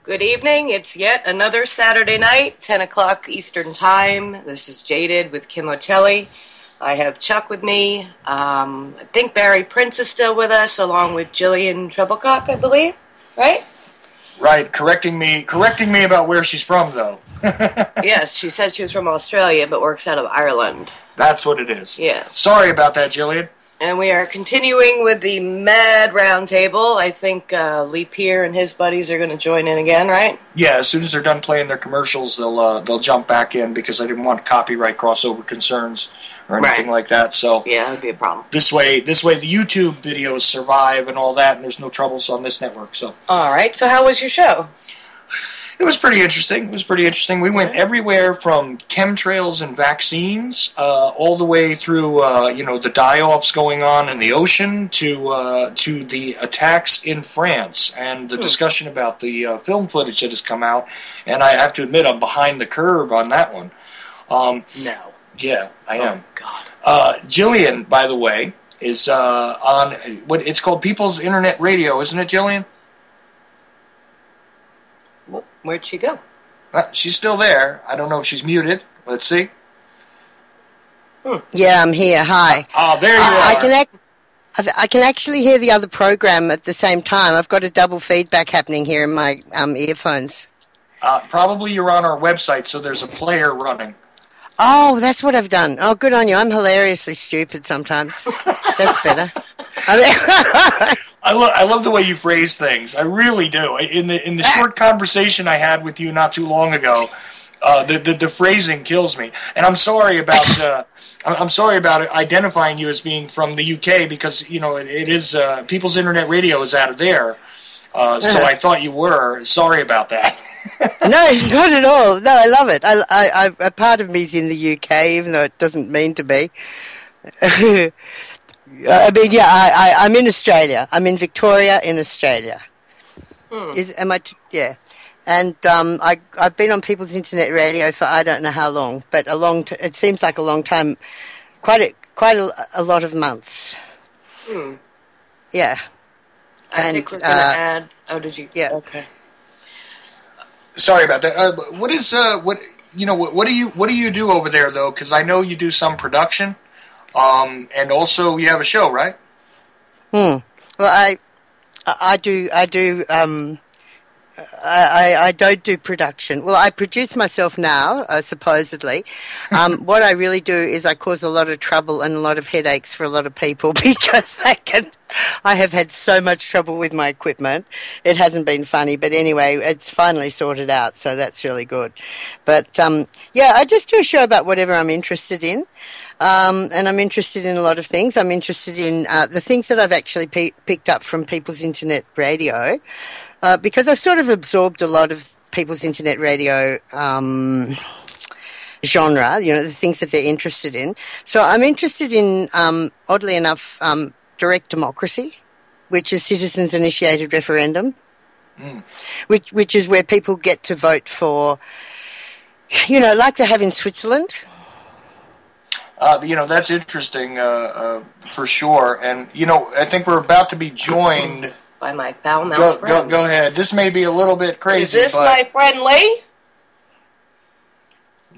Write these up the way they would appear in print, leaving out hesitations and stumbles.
Good evening. It's yet another Saturday night, 10 o'clock Eastern Time. This is Jaded with Kim Ochelli. I have Chuck with me. I think Barry Prince is still with us, along with Jillian Treblecock, I believe. Right? Right. Correcting me about where she's from, though. Yes, she said she was from Australia, but works out of Ireland. That's what it is. Yes. Sorry about that, Jillian. And we are continuing with the Mad Roundtable. I think Lee Peer and his buddies are going to join in again, right? Yeah, as soon as they're done playing their commercials, they'll jump back in because I didn't want copyright crossover concerns or anything like that. So yeah, that would be a problem. This way, the YouTube videos survive and all that, and there's no troubles on this network. So all right. So how was your show? It was pretty interesting. We went everywhere from chemtrails and vaccines, all the way through, the die-offs going on in the ocean to the attacks in France and the discussion about the film footage that has come out. And I have to admit, I'm behind the curve on that one. No. Yeah, I am. God. Jillian, by the way, is on what it's called People's Internet Radio, isn't it, Jillian? Where'd she go? She's still there. I don't know if she's muted. Let's see. Yeah, I'm here. Hi. Oh, there you are. I can actually hear the other program at the same time. I've got a double feedback happening here in my earphones. Probably you're on our website, so there's a player running. Oh, that's what I've done. Oh, good on you. I'm hilariously stupid sometimes. That's better. I love the way you phrase things. I really do. In the short conversation I had with you not too long ago, the phrasing kills me. And I'm sorry about identifying you as being from the UK because it is People's Internet Radio is out of there. So I thought you were. Sorry about that. No, not at all. No, I love it. I a part of me's in the UK, even though it doesn't mean to be. I mean, yeah, I'm in Australia. I'm in Victoria, in Australia. Yeah. And I've been on People's Internet Radio for I don't know how long, but it seems like a long time, quite a lot of months. Yeah. I think we're going to add. Oh, did you? Yeah. Okay. Sorry about that. What do you do over there though? Because I know you do some production. And also you have a show, right? Well, I don't do production. Well, I produce myself now, supposedly. What I really do is I cause a lot of trouble and a lot of headaches for a lot of people because I have had so much trouble with my equipment. It hasn't been funny, but anyway, it's finally sorted out, so that's really good. But, I just do a show about whatever I'm interested in. And I'm interested in a lot of things. I'm interested in the things that I've actually picked up from People's Internet Radio, because I've sort of absorbed a lot of People's Internet Radio genre, the things that they're interested in. So I'm interested in, oddly enough, direct democracy, which is citizens-initiated referendum, which is where people get to vote for, like they have in Switzerland. That's interesting for sure. And, I think we're about to be joined by my foul-mouthed friend. Go ahead. This may be a little bit crazy. Is this my friend Lee?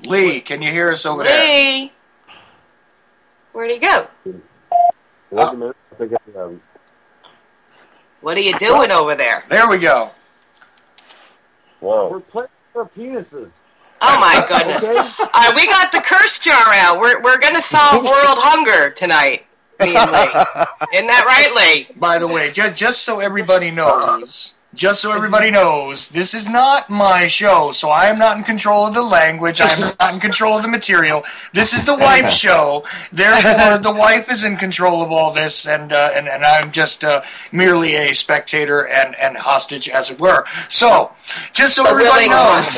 Lee, can you hear us over there? Lee! Where'd he go? What are you doing over there? There we go. Whoa. We're playing for penises. Oh my goodness! Okay. We got the curse jar out. We're going to solve world hunger tonight. Me and Lee. Isn't that right, Lee? By the way, just so everybody knows, this is not my show, so I am not in control of the language. I am not in control of the material. This is the wife's show. Therefore, the wife is in control of all this, and I'm just merely a spectator and hostage, as it were. So, just so everybody knows.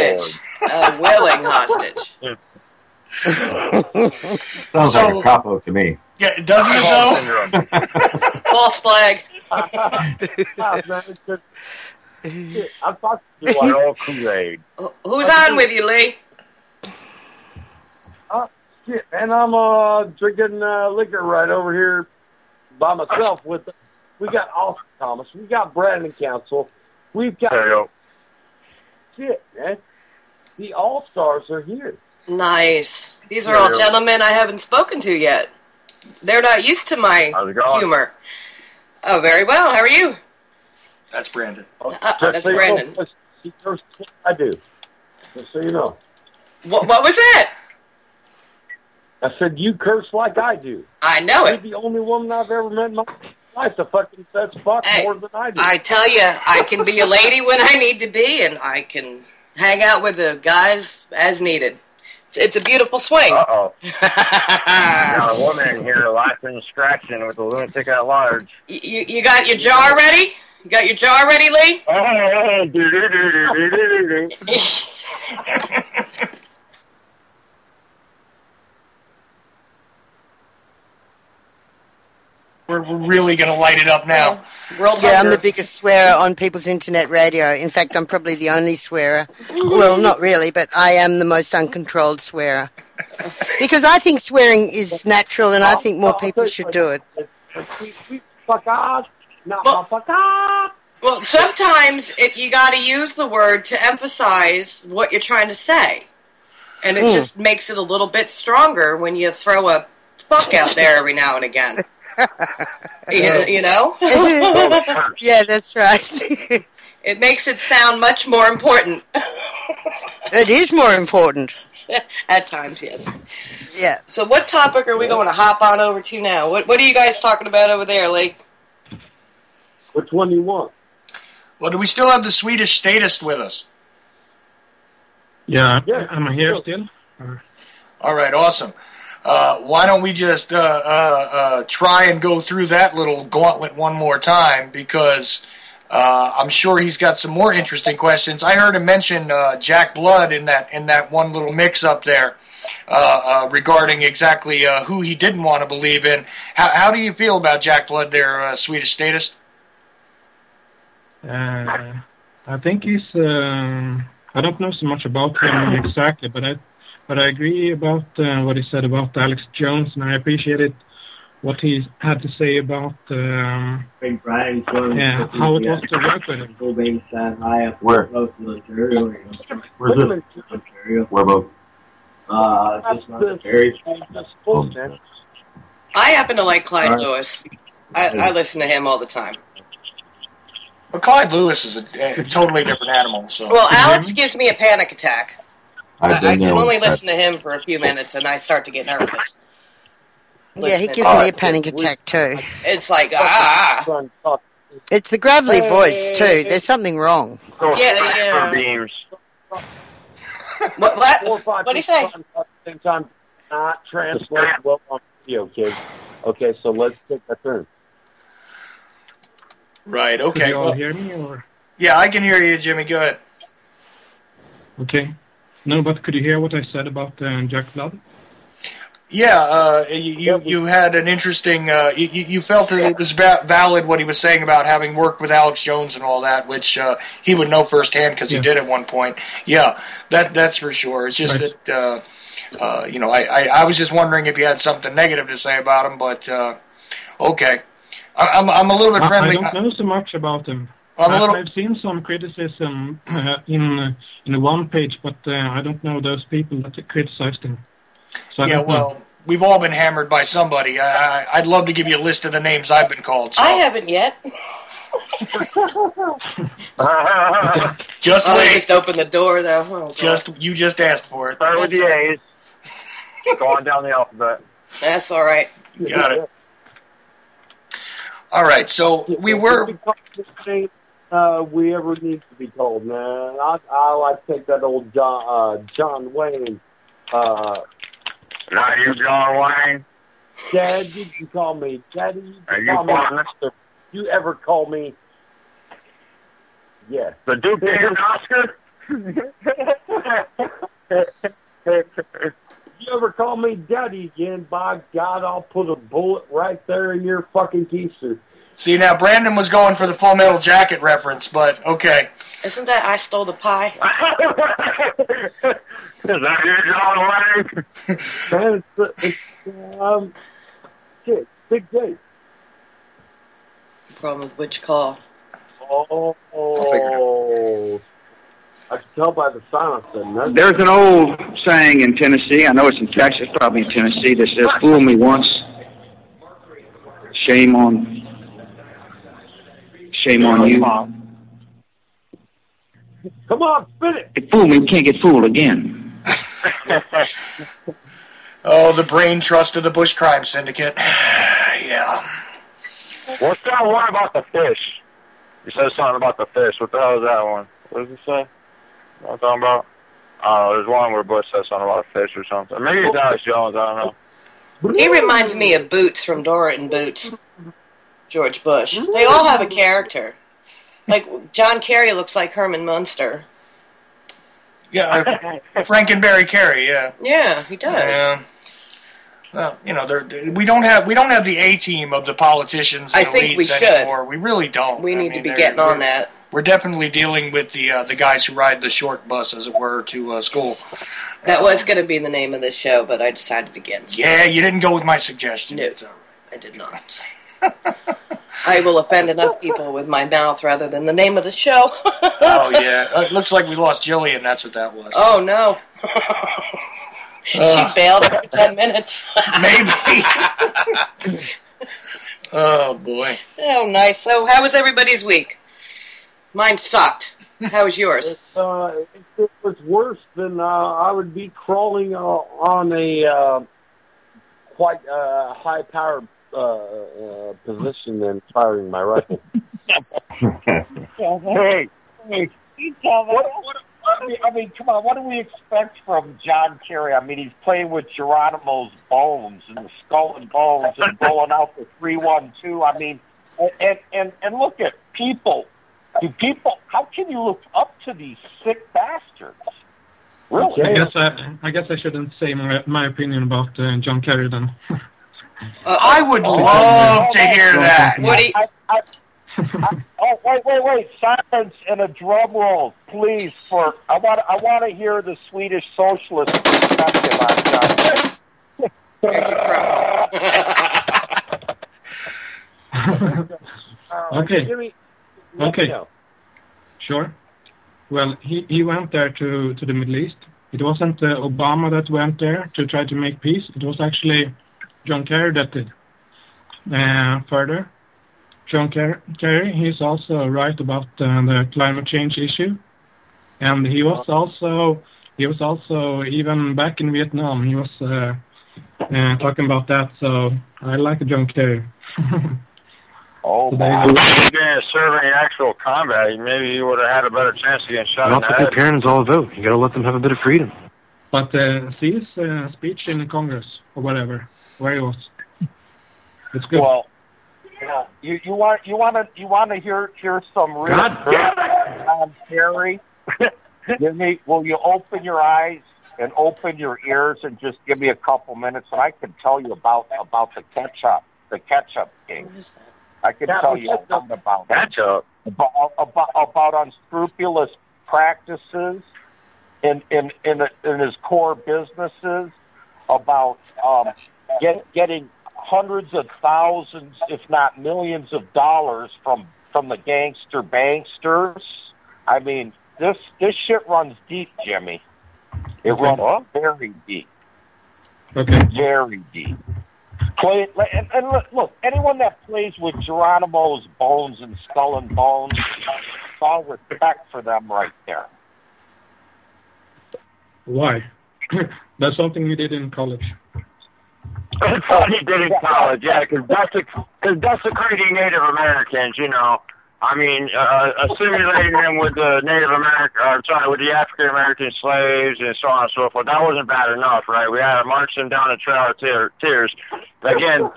A willing hostage. Sounds like a cop-out to me. Yeah, doesn't it though? False flag. I'm talking to you all Kool-Aid. Who's on with you, Lee? Shit, man, I'm drinking liquor right over here by myself. We got Austin Thomas, we got Brandon Council, we've got shit, man. The All-Stars are here. Nice. These are all gentlemen I haven't spoken to yet. They're not used to my humor. Oh, very well. How are you? That's Brandon. That's Brandon. I do. Just so you know. What was that? I said, you curse like I do. I know You're it. the only woman I've ever met in my life that fucking says fuck more than I do. I tell you, I can be a lady when I need to be, and I can hang out with the guys as needed. It's a beautiful swing. Uh-oh. Now a woman here, life in distraction with a lunatic at large. You got your jar ready? You got your jar ready, Lee? We're really going to light it up now. Yeah, I'm the biggest swearer on people's internet radio. In fact, I'm probably the only swearer. Well, not really, but I am the most uncontrolled swearer. Because I think swearing is natural, and I think more people should do it. Well, sometimes you got to use the word to emphasize what you're trying to say. And it just makes it a little bit stronger when you throw a fuck out there every now and again. You know? Yeah, that's right. It makes it sound much more important. It is more important. At times, yes. Yeah. So what topic are we going to hop on over to now? What are you guys talking about over there, Lee? Which one do you want? Well, do we still have the Swedish statist with us? Yeah, I'm here still. All right, awesome. Why don't we just try and go through that little gauntlet one more time, because I'm sure he's got some more interesting questions. I heard him mention Jack Blood in that one little mix-up there regarding exactly who he didn't want to believe in. How do you feel about Jack Blood there, Swedish statist? I think he's... I don't know so much about him exactly, but I agree about what he said about Alex Jones, and I appreciated what he had to say about how it was to work with him. Where? Where's this? Ontario. Where about? Just not Ontario. I happen to like Clyde Lewis. I listen to him all the time. Well, Clyde Lewis is a totally different animal. So. Well, Alex gives me a panic attack. I can only listen to him for a few minutes, and I start to get nervous. Yeah, he gives me a panic attack too. It's like, It's the gravelly voice too. There's something wrong. Yeah. What do you say? Same time, not translate well on video, kids. Okay, so let's take that turn. Right, okay. Can you all hear me? Or? Yeah, I can hear you, Jimmy. Go ahead. Okay. No, but could you hear what I said about Jack Blood? Yeah, you had an interesting... you felt that it was valid what he was saying about having worked with Alex Jones and all that, which he would know firsthand because he did at one point. Yeah, that's for sure. It's just that, I was just wondering if you had something negative to say about him, but okay. I'm a little bit friendly. I don't know so much about him. I've seen some criticism in the one page, but I don't know those people that criticized him. So we've all been hammered by somebody. I'd love to give you a list of the names I've been called. So. I haven't yet. Just wait. I just opened the door, though. You just asked for it. Start with the A's. Go on down the alphabet. That's all right. Got it. All right, so we were... we ever need to be told, man. I like to take that old John Wayne. Not you, John Wayne. Dad, you can call me Daddy. Are you partner? You ever call me? Yeah. The Duke and Oscar. You ever call me Daddy again? By God, I'll put a bullet right there in your fucking keister. See, now Brandon was going for the Full Metal Jacket reference, but okay. Isn't that I Stole the Pie? Is that you, John Wayne? Man, Big J. Problem with which call? Oh, I can tell by the silence. There's an old saying in Tennessee, I know it's in Texas, probably in Tennessee, that says, fool me once, shame on you. Come on, spin it. If fool me, we can't get fooled again. Oh, the brain trust of the Bush Crime Syndicate. Yeah. What's that one about the fish? You said something about the fish. What the hell is that one? What does it say? What I'm talking about? I don't know. There's one where Bush says something about a fish or something. Maybe it's Alex Jones. I don't know. He reminds me of Boots from Dora and Boots. George Bush. They all have a character. Like, John Kerry looks like Herman Munster. Yeah, Frankenberry Carey, yeah. Yeah, he does. Well, you know, we don't have the A-team of the politicians and I think we elites should. anymore. We really don't. We need to be getting on that. We're definitely dealing with the guys who ride the short bus, as it were, to school. That was going to be the name of the show, but I decided against it. Yeah, you didn't go with my suggestion. No, It's all right. I did not. I will offend enough people with my mouth rather than the name of the show. Oh, yeah. It looks like we lost Jillian. That's what that was. Oh, no. She bailed after 10 minutes. Maybe. Oh, boy. Oh, nice. So, how was everybody's week? Mine sucked. How was yours? It was worse than I would be crawling on a quite high-powered position and firing my rifle. Hey, I mean, come on, what do we expect from John Kerry? I mean, he's playing with Geronimo's bones and the skull and bones and rolling out the 3-1-2. I mean, and look at people. How can you look up to these sick bastards? Really? I guess I shouldn't say my opinion about John Kerry then. I would love to hear that. Wait! Silence and a drum roll, please. I want to hear the Swedish socialist perspective on John. Okay. Sure. Well, he went there to the Middle East. It wasn't Obama that went there to try to make peace. It was actually John Kerry that did. Further, John Kerry, he's also right about the climate change issue, and he was also even back in Vietnam. He was talking about that. So I like John Kerry. Oh, wow. If he didn't serve any actual combat, maybe he would have had a better chance of getting shot in the head. Not the parents all vote. You got to let them have a bit of freedom. But see his speech in Congress or whatever, where he was. It's good. Well, you want to hear some real John Kerry? Will you open your eyes and open your ears and just give me a couple minutes, and I can tell you about the ketchup king. What is that? I can tell you about ketchup, about unscrupulous practices in his core businesses, about getting hundreds of thousands, if not millions of dollars from the gangster banksters. I mean, this shit runs deep, Jimmy. It runs very deep. Okay. Very deep. And look, anyone that plays with Geronimo's bones and skull and bones, all respect for them right there. Why? That's something you did in college. That's what he did in college, yeah, because desecrating Native Americans, you know. I mean, assimilating them with the with the African American slaves and so on and so forth. That wasn't bad enough, right? We had to march them down the Trail of Tears. Again,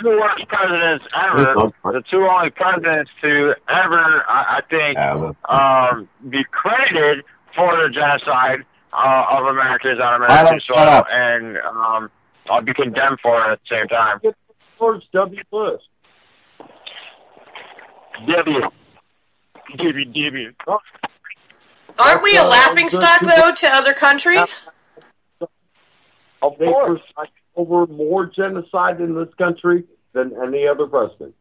two worst presidents ever. The two only presidents to ever, I think, be credited for the genocide of Americans on American soil and be condemned for it at the same time. George W. Bush. W. Aren't we a laughingstock, though, to other countries? Of course. Over more genocide in this country than any other president.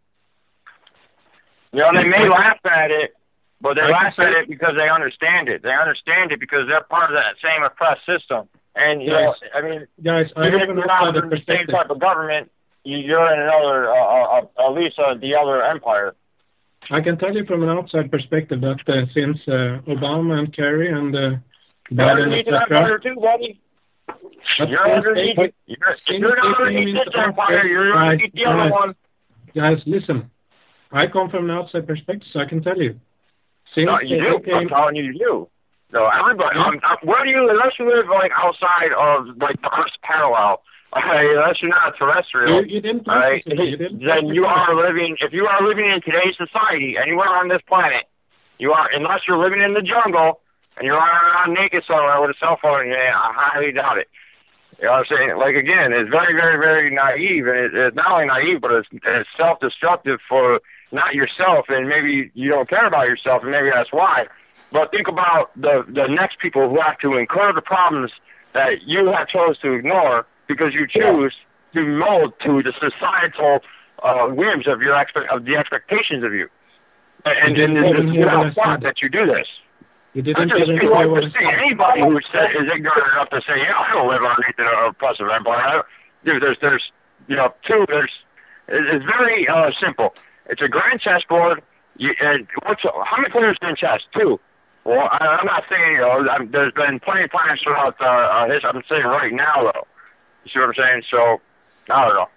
You know, they may laugh at it, But they laugh at it because they understand it. They understand it because they're part of that same oppressed system. And, you know, I mean, guys, I even have if an you're not outsider in the same perspective. type of government, you're in another, at least the other empire. I can tell you from an outside perspective that since Obama and Kerry and Biden, etc. Too, buddy. You're underneath it. You're not underneath this empire. You're underneath the other one. Guys, listen. I come from an outside perspective, so I can tell you. No, you do. I'm telling you, you do. No, everybody. Where do you, unless you live like outside of like the Earth's parallel, unless you're not a terrestrial, you didn't right? Then you are living. If you are living in today's society, anywhere on this planet, you are. Unless you're living in the jungle and you're running around naked somewhere with a cell phone in your hand, I highly doubt it. You know what I'm saying? Like, again, it's very, very, very naive, and it's not only naive, but it's self-destructive for not yourself, and maybe you don't care about yourself, and maybe that's why. But think about the next people who have to incur the problems that you have chose to ignore because you choose to mold to the societal whims of the expectations of you. And it's without thought that you do this. Anybody who is ignorant enough to say, I don't live underneath an oppressive empire. It's very simple. It's a grand chessboard. How many players in chess? 2. Well, I'm not saying, there's been plenty of times throughout history. I'm saying right now, though. You see what I'm saying? So, I don't know.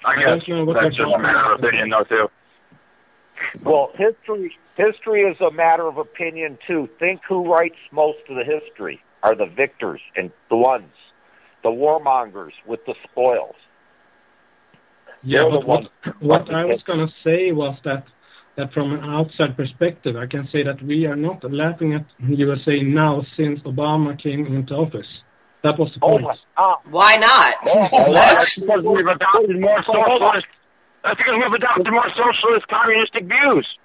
I guess that's just a matter of opinion, though, too. Well, history is a matter of opinion, too. Think who writes most of the history are the victors and the ones, the warmongers with the spoils. Yeah, but what I was going to say was that from an outside perspective, I can say that we are not laughing at USA now since Obama came into office. That was the point. Why not? That's because we've adopted more socialist. That's because we've adopted more socialist, communistic views.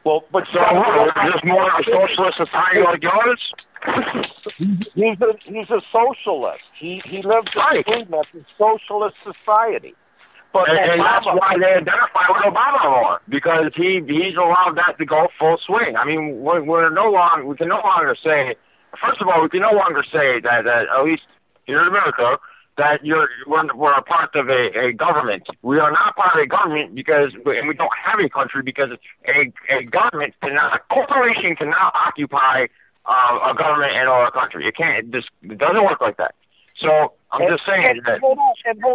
Well, but so is this more of a socialist society like yours? He's a socialist. He lives in freedom of a socialist society. But and that's why they identify with Obama more, because he's allowed that to go full swing. I mean, we can no longer say, first of all, we can no longer say that at least here in America, that we're a part of a government. We are not part of a government and we don't have a country because a government a corporation cannot occupy a government and/or a country. It can't. It doesn't work like that. So I'm just saying that. Hold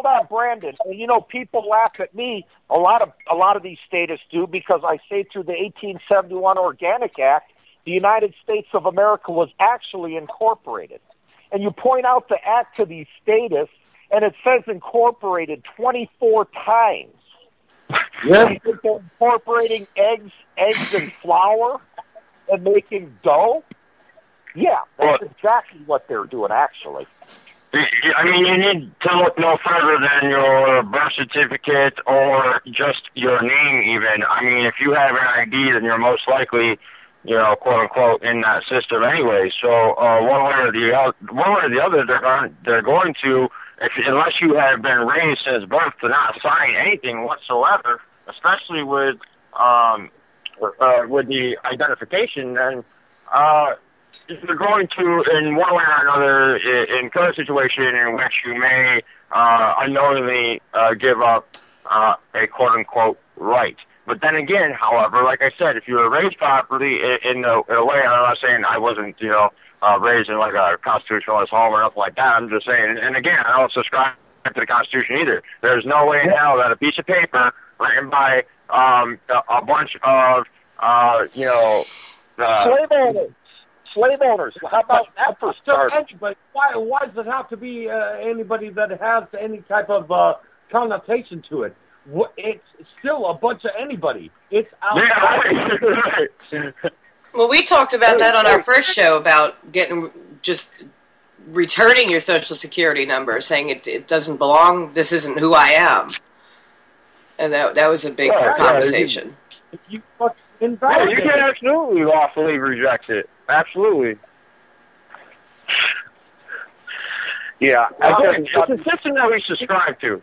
on, Brandon. You know, people laugh at me. A lot of these statists do because I say through the 1871 Organic Act, the United States of America was actually incorporated. And you point out the act to these statists, and it says incorporated 24 times. Yeah. You think they're incorporating eggs and flour and making dough? Yeah, that's exactly what they're doing, actually. I mean, you need to look no further than your birth certificate or just your name, even. I mean, if you have an ID, then you're most likely, quote unquote, in that system anyway. So one way or the other, they're going to, unless you have been raised since birth, to not sign anything whatsoever, especially with the identification, then they're going to, in one way or another, in a situation in which you may unknowingly give up a quote-unquote right. But then again, however, like I said, if you were raised properly in a way, I'm not saying I wasn't, raised in like a constitutionalist home or nothing like that. I'm just saying, and again, I don't subscribe to the Constitution either. There's no way in hell that a piece of paper written by a bunch of, slave owners. How about that for starters? But why does it have to be anybody that has any type of connotation to it? It's still a bunch of anybody. It's outside. Yeah. Well, we talked about that on our first show about returning your Social Security number, saying it doesn't belong. This isn't who I am, and that was a big conversation. You can absolutely lawfully reject it. Absolutely. Yeah, it's a system that we subscribe to.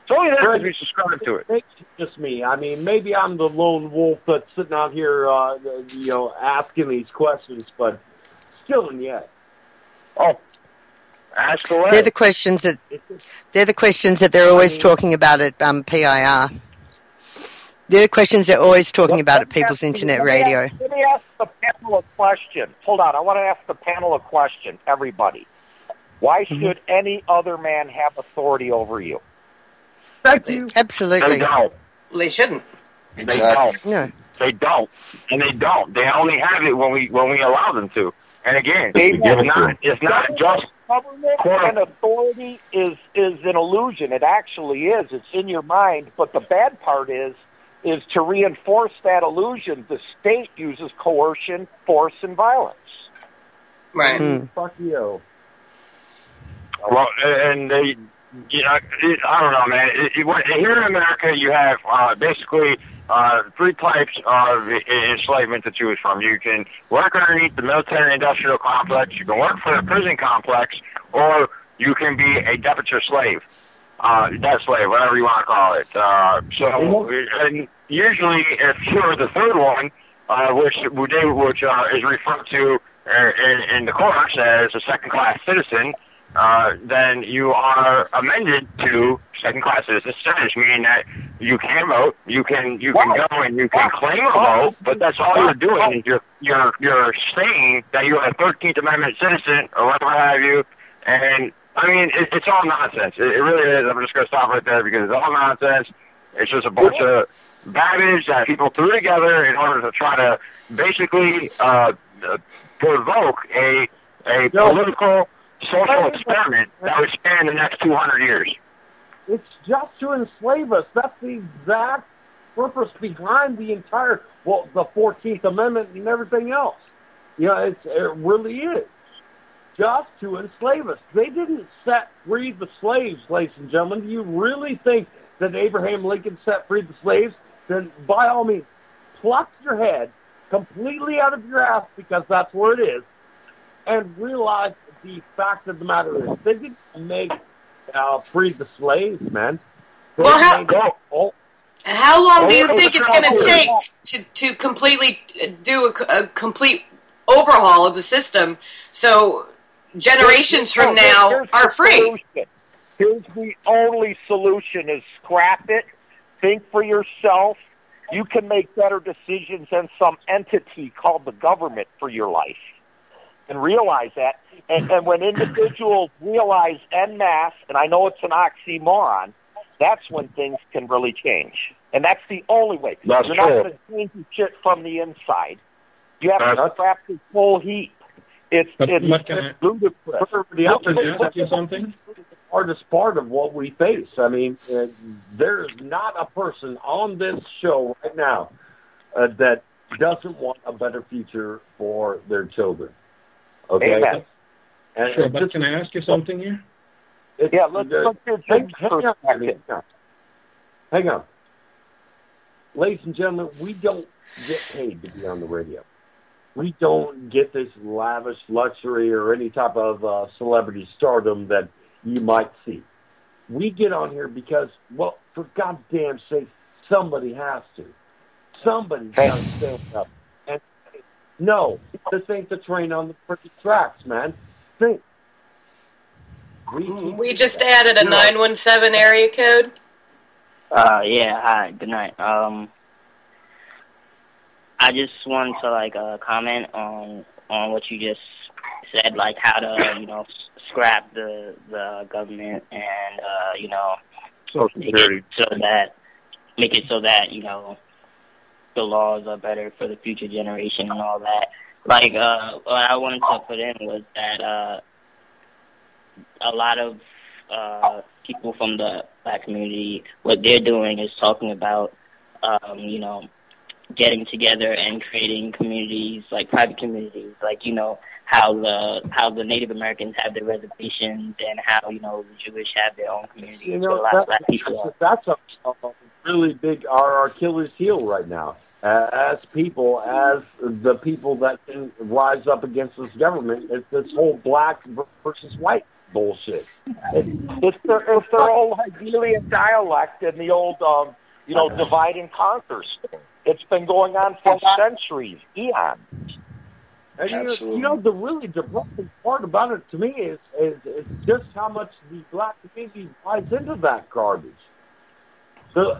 It's only there because we subscribe to it. It's just me. I mean, maybe I'm the lone wolf that's sitting out here, asking these questions, but still and yet. Oh, ask away. They're the questions that they're always talking about at PIR. They're the questions they're always talking about at People's Internet Radio. Let me ask the panel a question. Hold on. I want to ask the panel a question, everybody. Why should any other man have authority over you? Thank you. Absolutely. They don't. They shouldn't. They don't. No. They don't. And they don't. They only have it when we allow them to. And again, it's not just government and authority is an illusion. It actually is. It's in your mind. But the bad part is to reinforce that illusion, the state uses coercion, force, and violence. Right. Fuck you. Well, and they, I don't know, man. Here in America, you have basically three types of enslavement to choose from. You can work underneath the military-industrial complex, you can work for the prison complex, or you can be a debenture slave. Debt slave, whatever you want to call it. And usually, if you're the third one, which is referred to in the courts as a second-class citizen, then you are amended to second-class citizen status, meaning that you can vote, you can go and you can claim a vote, but that's all you're doing is you're saying that you're a 13th Amendment citizen or whatever have you, and I mean it's all nonsense. It really is. I'm just going to stop right there because it's all nonsense. It's just a bunch of baggage that people threw together in order to try to basically provoke a political social experiment that would span the next 200 years. It's just to enslave us. That's the exact purpose behind the entire, the 14th Amendment and everything else. It really is. Just to enslave us. They didn't set free the slaves, ladies and gentlemen. Do you really think that Abraham Lincoln set free the slaves? Then by all means, pluck your head completely out of your ass, because that's where it is, and realize the fact of the matter is they didn't make free the slaves, man. Well, how long do you think it's going to take to completely do a complete overhaul of the system so generations from now are free? Here's the only solution is scrap it, think for yourself. You can make better decisions than some entity called the government for your life. And realize that. And when individuals realize en masse, and I know it's an oxymoron, that's when things can really change. And that's the only way. That's You're true. not going to change the shit from the inside. You have to scrap the whole heap. It's ludicrous. Something? The hardest part of what we face. I mean, there's not a person on this show right now that doesn't want a better future for their children. Okay. Amen. Sure, but can I ask you something here? Let's hang on. Ladies and gentlemen, we don't get paid to be on the radio. We don't get this lavish luxury or any type of celebrity stardom that you might see. We get on here because, for goddamn sake, somebody has to. Somebody's got to stand up. And no, this ain't the train on the freaking tracks, man. Think. We just added a 917 area code. Yeah, hi, good night. I just wanted to comment on what you just said, like how to scrap the government and Social Security. make it so that the laws are better for the future generation and all that. What I wanted to put in was that a lot of people from the black community, what they're doing is talking about getting together and creating communities, like private communities, how the Native Americans have their reservations and how the Jewish have their own communities. Where a lot of black people that's a really big our Achilles heel right now. As the people that can rise up against this government, it's this whole black versus white bullshit. It's their old Hegelian dialect and the old, divide and conquer thing. It's been going on for centuries, eons. And the really depressing part about it to me is just how much the black community buys into that garbage. So,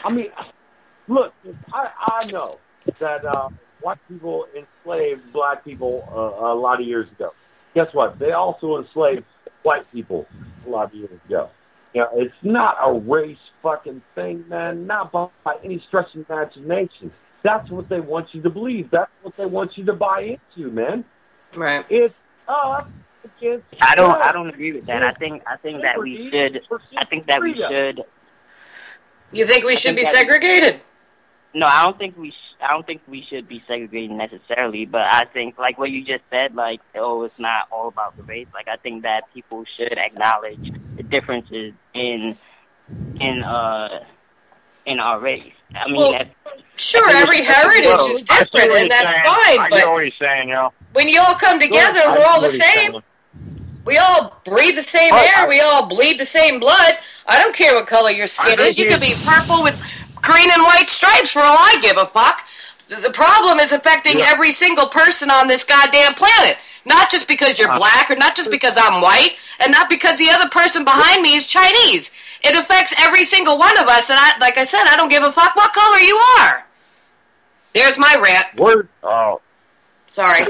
I mean, look, I know that white people enslaved black people a lot of years ago. Guess what? They also enslaved white people a lot of years ago. It's not a race fucking thing, man. Not by any stretch of imagination. That's what they want you to believe. That's what they want you to buy into, man. Right. It's us against I don't agree with that. I think that we should. I think that we should. You think we should be segregated? No, I don't think we should be segregated necessarily. But I think, like what you just said, like, it's not all about the race. Like, I think that people should acknowledge the differences in our race. I mean, sure, every heritage is different, and that's fine. I but get what he's saying, when you all come together, we're all the same. We all breathe the same air. We all bleed the same blood. I don't care what color your skin is. You could be purple with green and white stripes for all I give a fuck. The problem is affecting every single person on this goddamn planet. Not just because you're black, or not just because I'm white, and not because the other person behind me is Chinese. It affects every single one of us, and like I said, I don't give a fuck what color you are. There's my rant. Word. Oh. Sorry.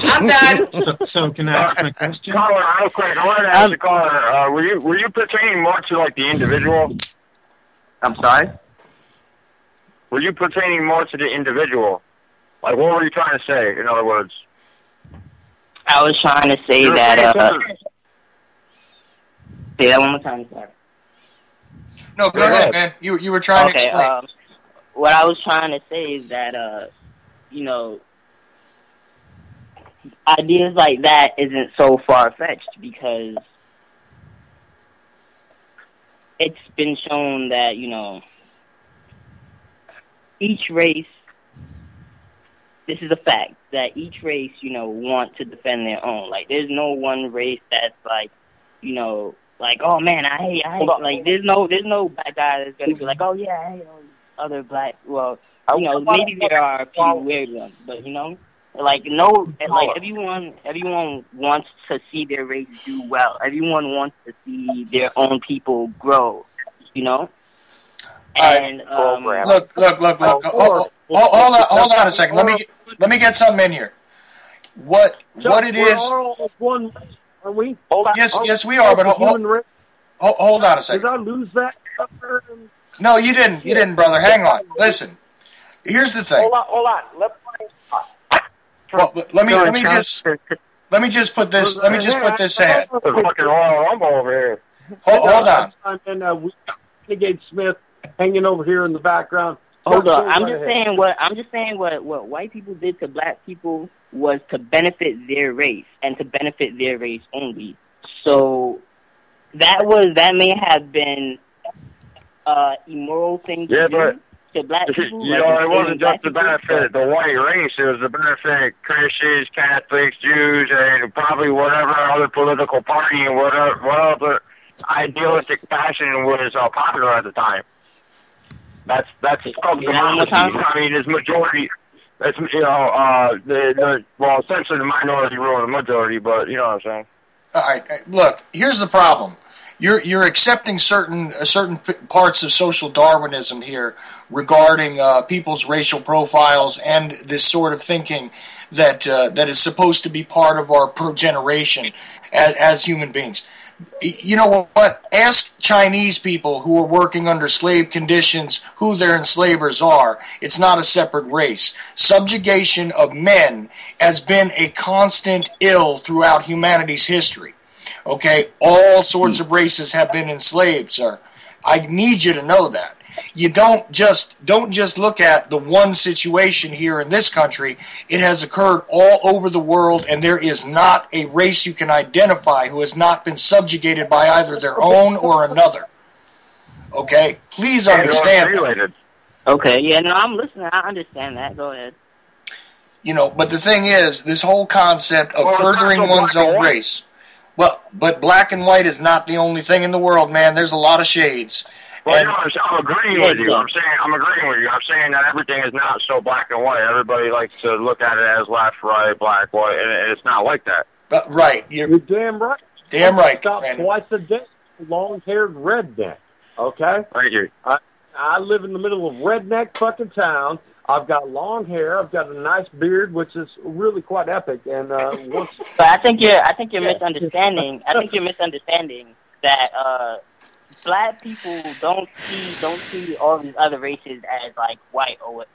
I'm done. So can I ask my question? Caller, real quick, I wanted to ask the caller, were you pertaining more to, like, the individual? I'm sorry? Were you pertaining more to the individual? Like, what were you trying to say, in other words? I was trying to say that, say that one more time, sorry. No, go ahead, man. You were trying to explain. What I was trying to say is that, ideas like that isn't so far-fetched because it's been shown that, each race, this is a fact, that each race, want to defend their own. Like, there's no one race that's like, like, oh man, I hate, like, there's no black guy that's gonna be like, oh yeah, I hate all these other black, well, maybe there are a few weird ones, but, like, everyone wants to see their race do well. Everyone wants to see their own people grow, And, look. Hold on a second. Let me get something in here. What it is? One, are we? Yes, we are. But hold on a second. Did I lose that? No, you didn't. You didn't, brother. Hang on. Listen. Here's the thing. Hold on. Let me just put this ahead. Fucking I'm over here. Hold on. And Renegade Smith hanging over here in the background. Hold on. I'm just saying what white people did to black people was to benefit their race and to benefit their race only. So that may have been immoral thing to do to black people. It wasn't just to benefit the white race. It was to benefit Christians, Catholics, Jews, and probably whatever other political party and whatever idealistic passion was popular at the time. That's called democracy. I mean, it's majority. It's essentially the minority rule the majority, but you know what I'm saying. All right, look. Here's the problem. You're accepting certain parts of social Darwinism here regarding people's racial profiles and this sort of thinking that is supposed to be part of our progeneration as human beings. You know what? Ask Chinese people who are working under slave conditions who their enslavers are. It's not a separate race. Subjugation of men has been a constant ill throughout humanity's history. Okay? All sorts of races have been enslaved, sir. I need you to know that. You don't just look at the one situation here in this country. It has occurred all over the world, and there is not a race you can identify who has not been subjugated by either their own or another. Okay? Please understand that. Okay, yeah, no, I'm listening. I understand that. Go ahead. You know, but the thing is, this whole concept of furthering one's own race. Well, but black and white is not the only thing in the world, man. There's a lot of shades. Well, no, I'm agreeing with you. I'm agreeing with you. I'm saying that everything is not so black and white. Everybody likes to look at it as left, right, black, white, and it's not like that. Right. You're damn right. Damn right. Stop twice a day. Long-haired redneck. Okay? Thank you. I live in the middle of redneck fucking town. I've got long hair. I've got a nice beard, which is really quite epic. And but I think you're misunderstanding. I think you're misunderstanding that black people don't see all these other races as like white or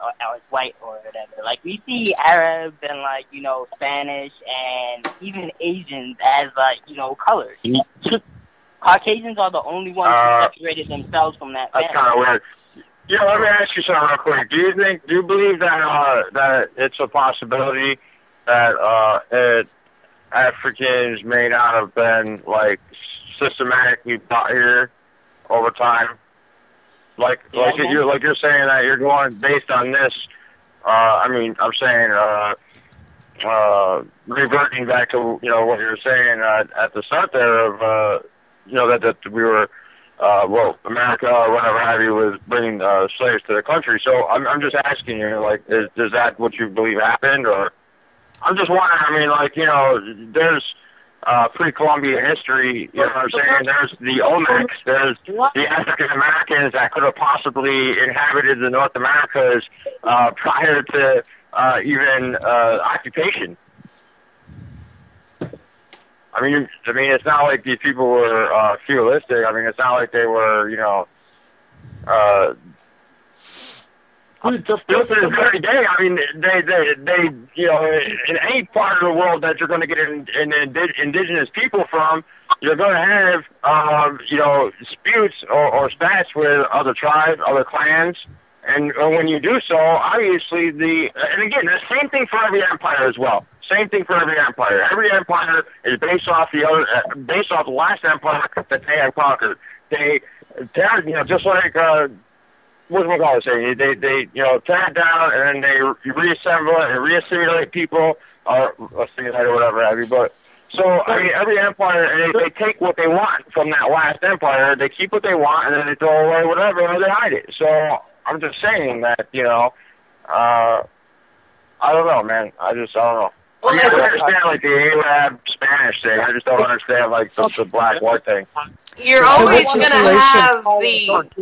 white or whatever. Like we see Arab and like Spanish and even Asians as like colors. Caucasians are the only ones who separated themselves from that family. That's kind of weird. Yeah, let me ask you something real quick. Do you believe that that it's a possibility that Africans may not have been like systematically brought here over time? Like you're saying that you're going based on this. I'm saying reverting back to what you were saying at the start there of that we were. America or whatever have you was bringing slaves to the country. So I'm just asking you, like, is that what you believe happened, or I'm just wondering. I mean, like, there's pre-Columbian history. You know what I'm saying? There's the Olmecs. There's the African Americans that could have possibly inhabited the North Americas prior to even occupation. I mean, it's not like these people were feudalistic. I mean, it's not like they were, still to this very day. I mean, they, in any part of the world that you're going to get indigenous people from, you're going to have, disputes or spats with other tribes, other clans. And when you do so, obviously and again, the same thing for every empire as well. Same thing for every empire. Every empire is based off the last empire that they have conquered. They just like what's my call saying? They tear it down and then they reassemble it and reassimilate people or assimilate or whatever have you. But so I mean, every empire they take what they want from that last empire. They keep what they want and then they throw away whatever or they hide it. So I'm just saying that I don't know, man. I don't know. Well, I don't understand like the Arab Spanish thing. I just don't understand like the black-white thing. You're always going to have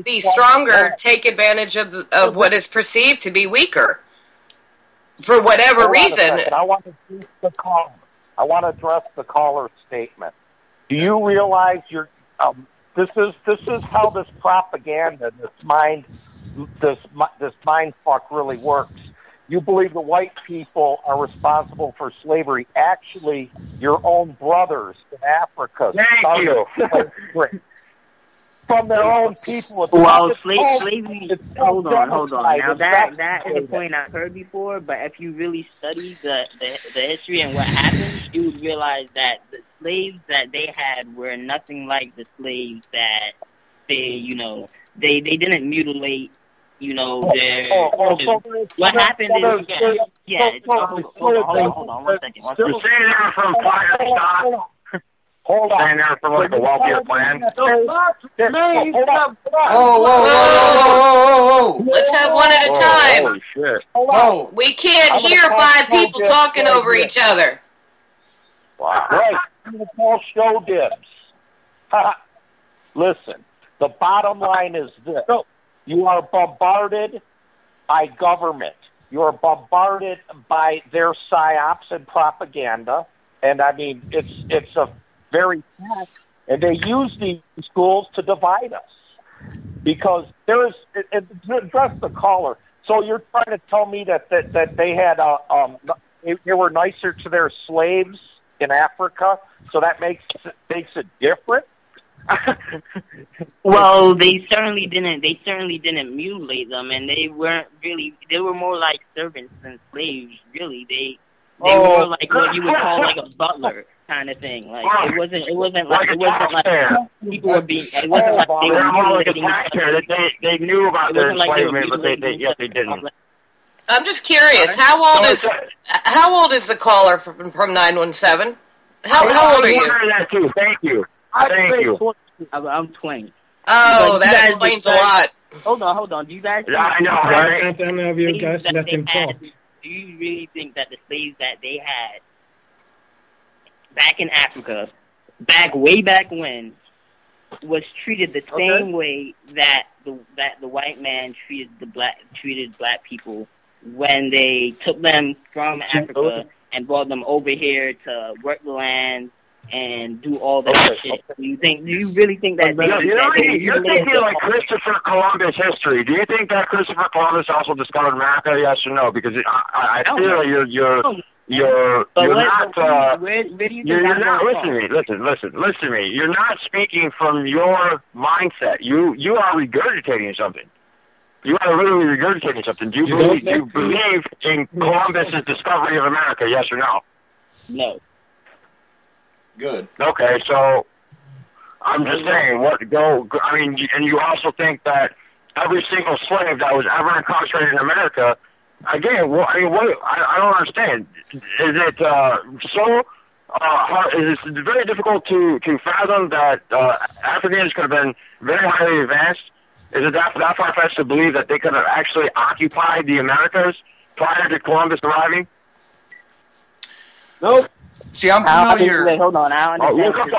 the stronger take advantage of what is perceived to be weaker for whatever reason. I want to address the caller's statement. Do you realize this is how this propaganda, this mind fuck really works? You believe the white people are responsible for slavery. Actually, your own brothers in Africa. Thank you. From their own people. Well, slavery. Hold on. Now that is a point I've heard before. But if you really study the history and what happened, you would realize that the slaves that they had were nothing like the slaves that they didn't mutilate. What happened is, hold on one second. You're saying they're from prior stock? Hold on. Saying they're from like a wealthier clan? Whoa. Let's have one at a time. Holy shit. Whoa. We can't hear 5 people talking over each other. Wow. Right. I'm going to call show dibs. Listen, the bottom line is this. You are bombarded by government. You are bombarded by their psyops and propaganda. And I mean, it's a very fact. And they use these schools to divide us. Because to address the caller, so you're trying to tell me that they had they were nicer to their slaves in Africa, so that makes it different? Well, they certainly didn't mutilate them, and they weren't really. They were more like servants than slaves. Really, they were like what you would call like a butler kind of thing. Like it wasn't like people were being. It wasn't like they were mutilating. They knew about their enslavement, but they didn't. I'm just curious. How old is the caller from 917? How old are you? That too. Thank you. I'm 20. Oh, that explains a lot. Hold on. Do you guys? Yeah, I know, right? Can't any of you guys let him talk? Do you really think that the slaves that they had back in Africa, way back when, was treated the same way that the white man treated black people when they took them from Africa and brought them over here to work the land and do all that shit? Do you really think that you're thinking like Christopher Columbus history? Do you think that Christopher Columbus also discovered America? Yes or no? Because I feel you're not. Listen to me. You're not speaking from your mindset. You are regurgitating something. You are literally regurgitating something. Do you believe in Columbus's discovery of America? Yes or no? No. Good. Okay, so I'm just saying, I mean, and you also think that every single slave that was ever incarcerated in America, again, I don't understand. Is it so hard? Is it very difficult to fathom that Africans could have been very highly advanced? Is it that far-fetched to believe that they could have actually occupied the Americas prior to Columbus arriving? Nope. See, I'm familiar. Wait, hold on. Look up the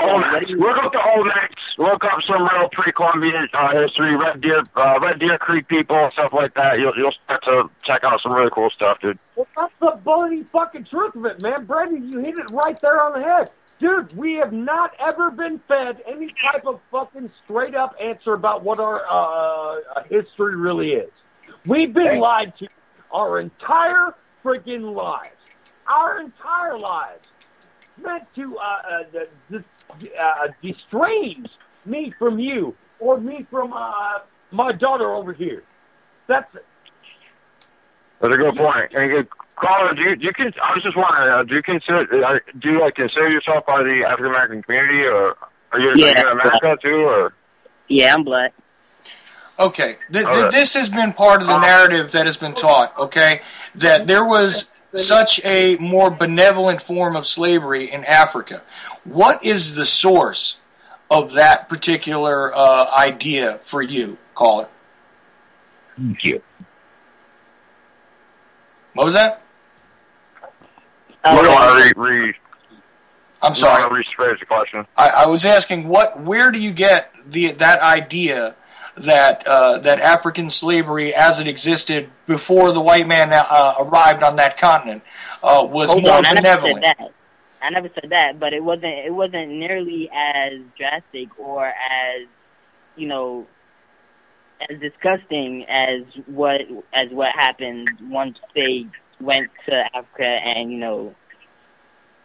Olmecs. Look up some real pre-Columbian history, Red Deer Creek people, stuff like that. You'll start to check out some really cool stuff, dude. Well, that's the bloody fucking truth of it, man. Brandon, you hit it right there on the head. Dude, we have not ever been fed any type of fucking straight-up answer about what our history really is. We've been lied to our entire freaking lives. Our entire lives. Meant to estrange me from you or me from my daughter over here. That's it. That's a good point. And caller, I was just wondering, do you consider yourself part of the African American community, or are you in America too, or? Yeah, I'm black. Okay, this has been part of the narrative that has been taught. Okay, that there was such a more benevolent form of slavery in Africa. What is the source of that particular idea for you, caller? Thank you. What was that? I'm sorry. Rephrase the question. I was asking, where do you get that idea that African slavery, as it existed before the white man arrived on that continent, was more benevolent? I never said that, but it wasn't nearly as drastic or as as disgusting as what happened once they went to Africa and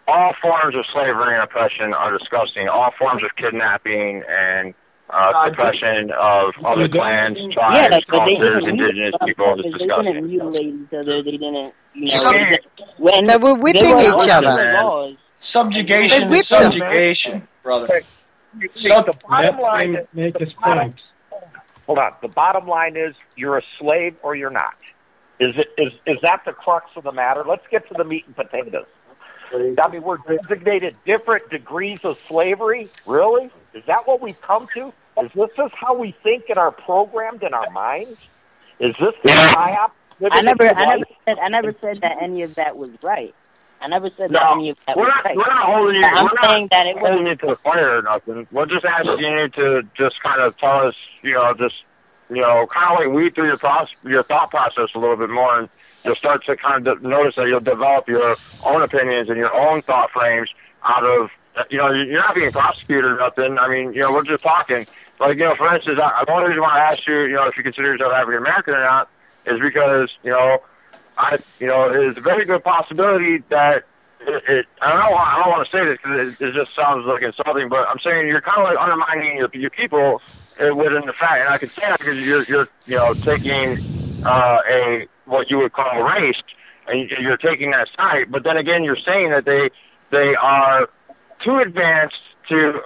all forms of slavery and oppression are disgusting. All forms of kidnapping and suppression of other clans, tribes, cultures, indigenous people is disgusting. They didn't mutilate each other. They didn't, they were whipping each other. Subjugation is subjugation, brother. The bottom line is, hold on. The bottom line is, you're a slave or you're not. Is that the crux of the matter? Let's get to the meat and potatoes. I mean, we're designated different degrees of slavery. Really? Is that what we've come to? Is this how we think and are programmed in our minds? Is this the psyop? I never said that any of that was right. I never said that any of that was right. We're not holding you. I'm saying that it holding you to the fire or nothing. We're just asking you to just kind of tell us, kind of like weed through your thought process a little bit more, and you'll start to kind of notice that you'll develop your own opinions and your own thought frames out of, you're not being prosecuted or nothing. I mean, we're just talking. Like, for instance, the only reason why I asked you, if you consider yourself African American or not, is because, it's a very good possibility that I don't want to say this because it just sounds like insulting, but I'm saying you're kind of like undermining your people within the fact, and I can say that because you're taking what you would call race, and you're taking that side. But then again, you're saying that they are too advanced to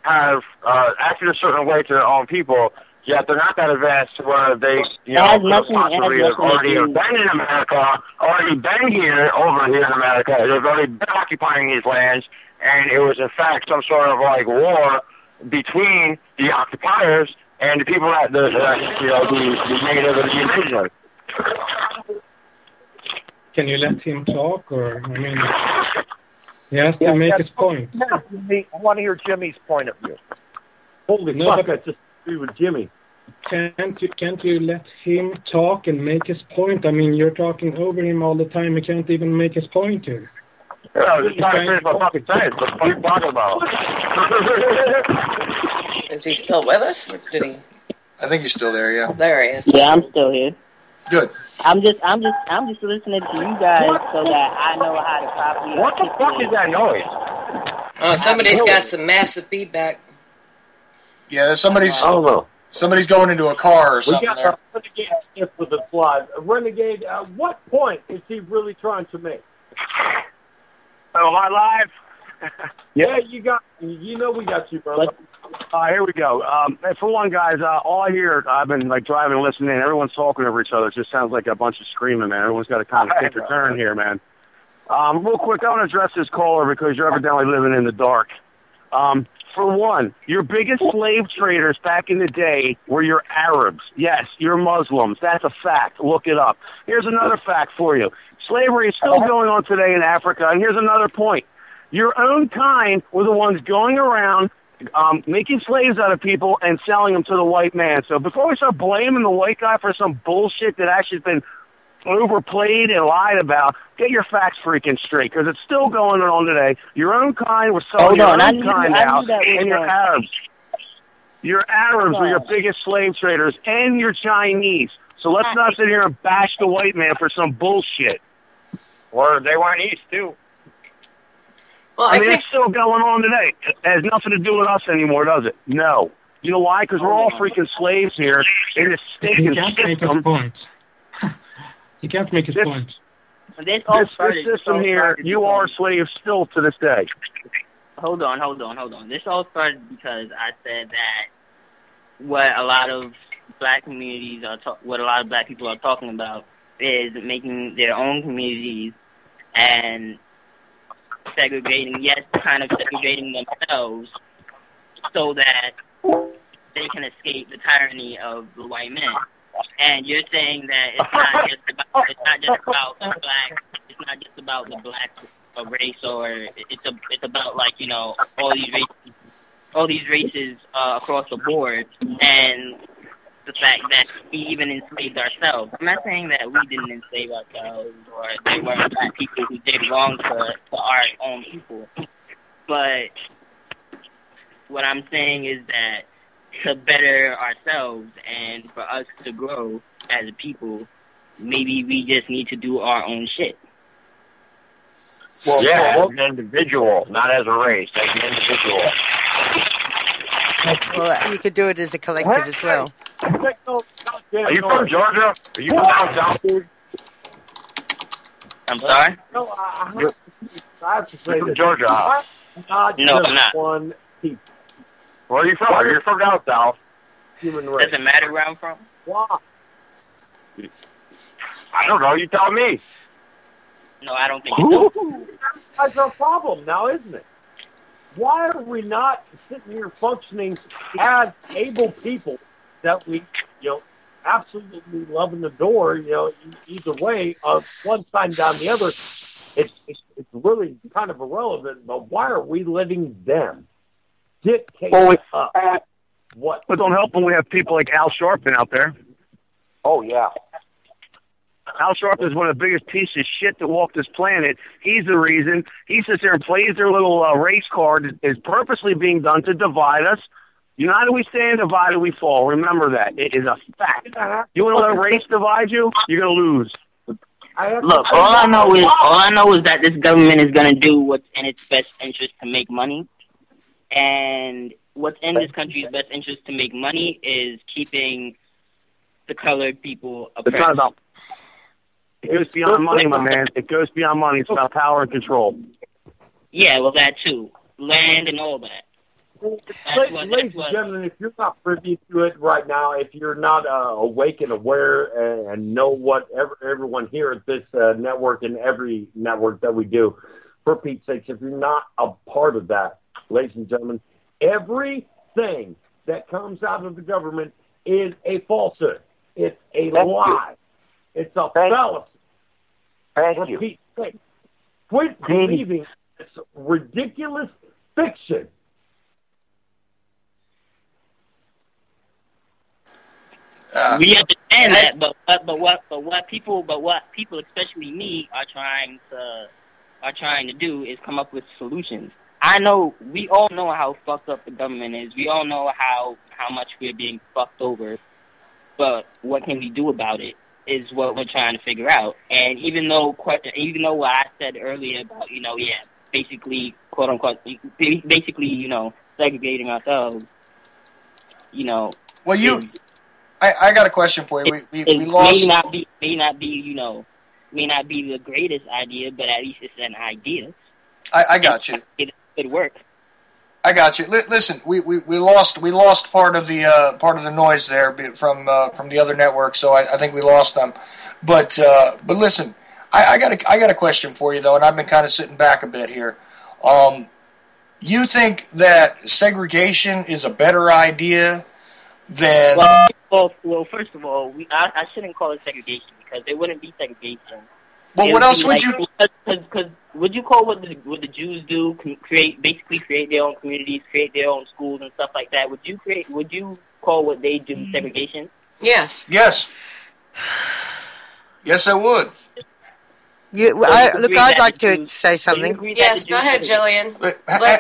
have acted a certain way to their own people, Yeah, they're not that advanced to where they, you It know, has could nothing- it has possibly have nothing to already do- have been in America, already been here, over here in America. They've already been occupying these lands, and it was in fact some sort of like war between the occupiers and the people that, the native and the indigenous. Can you let him talk, or I mean, he has to make his point. I want to hear Jimmy's point of view. Holy No, fuck, but- I just agree with Jimmy. Can't you let him talk and make his point? I mean, you're talking over him all the time. He can't even make his point here. Yeah, I was just trying to finish my fucking sentence. What the fuck are you talking about? Is he still with us? Or did he? I think he's still there, yeah. There he is. Yeah, I'm still here. Good. I'm just listening to you guys so that I know how to properly. What the fuck is that noise? Oh, somebody's got some massive feedback. Yeah, somebody's I don't know. somebody's going into a car or We something got there. a Renegade Smith with us live. Renegade, what point is he really trying to make? Oh, am I live? Yeah, you know we got you, brother. Here we go. For one, guys, all I hear, I've been like driving and listening, and everyone's talking over each other. It just sounds like a bunch of screaming, man. Everyone's got to kind of take a turn here, man. Real quick, I want to address this caller because you're evidently living in the dark. For one, your biggest slave traders back in the day were your Arabs. Yes, you're Muslims. That's a fact. Look it up. Here's another fact for you. Slavery is still going on today in Africa, and here's another point. Your own kind were the ones going around making slaves out of people and selling them to the white man. So before we start blaming the white guy for some bullshit that actually has been overplayed and lied about, get your facts freaking straight, because it's still going on today. Your own kind was selling your own kind out, and your Arabs. Your Arabs were your biggest slave traders, and your Chinese. So let's not sit here and bash the white man for some bullshit. Or they went east, too. Well, I mean, it's still going on today. It has nothing to do with us anymore, does it? No. You know why? Because we're all freaking slaves here in this He stinking can't make his system. point. He can't make his point. This system here, you are slaves still to this day. Hold on. This all started because I said that what a lot of black communities what a lot of black people are talking about is making their own communities and segregating themselves so that they can escape the tyranny of the white man. And you're saying that it's not just about the black race, or it's about, like, you know, all these races across the board, and the fact that we even enslaved ourselves. I'm not saying that we didn't enslave ourselves or there weren't black people who did wrong to our own people, but what I'm saying is that to better ourselves and for us to grow as a people, maybe we just need to do our own shit. Well, yeah, as an individual, not as a race, as an individual. Well, you could do it as a collective as well. Are you from Georgia? Are you from down south, dude? I'm sorry? No, I have to say You're from this. Georgia, huh? Not No, just I'm not. one people. Where are you from? You're from down south. Human race. Doesn't matter where I'm from? Why? I don't know. You tell me. No, I don't think it does. That's our problem now, isn't it? Why are we not sitting here functioning as able people that we, absolutely love and adore, either way, one side down the other? It's really kind of irrelevant, but why are we letting them dictate us what? But don't help when we have people like Al Sharpton out there. Oh, yeah. Al Sharpton is one of the biggest pieces of shit that walked this planet. He's the reason. He sits there and plays their little race card is purposely being done to divide us. United we stand, divided we fall. Remember that. It is a fact. You want to let a race divide you? You're going to lose. Look, all I know is that this government is going to do what's in its best interest to make money. And what's in this country's best interest to make money is keeping the colored people oppressed. It's not about... It goes beyond money, my man. It goes beyond money. It's about power and control. Yeah, well, that too. Land and all that. Ladies and gentlemen, if you're not privy to it right now, if you're not awake and aware and know what everyone here at this network and every network that we do, for Pete's sakes, if you're not a part of that, ladies and gentlemen, everything that comes out of the government is a falsehood. It's a lie. It's a fallacy. Thank you. Pete's sake, quit believing this ridiculous fiction. We understand that, but what people, especially me, are trying to do is come up with solutions. We all know how fucked up the government is. We all know how much we're being fucked over. But what can we do about it is what we're trying to figure out. And even though what I said earlier about, basically, quote unquote, segregating ourselves, Well, I got a question for you. We lost. May not be the greatest idea, but at least it's an idea. I got you. It could work. I got you. Listen, we lost part of the noise there from the other network, so I think we lost them. But listen, I got a question for you though, and I've been kind of sitting back a bit here. You think that segregation is a better idea than? Well, first of all, I shouldn't call it segregation because it wouldn't be segregation. Well, what else would you? Because would you call what the Jews do? Create their own communities, create their own schools and stuff like that. Would you call what they do segregation? Yes. Yes, I would. I'd like to say something. Yes, go ahead, Jillian.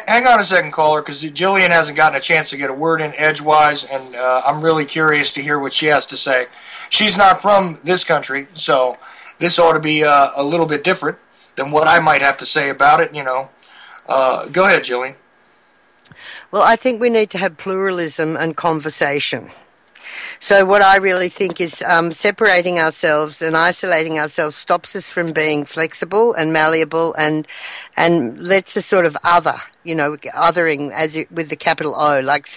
Hang on a second, caller, because Jillian hasn't gotten a chance to get a word in edgewise, and I'm really curious to hear what she has to say. She's not from this country, so this ought to be a little bit different than what I might have to say about it, Go ahead, Jillian. Well, I think we need to have pluralism and conversation. So what I really think is separating ourselves and isolating ourselves stops us from being flexible and malleable and lets us sort of othering with the capital O, like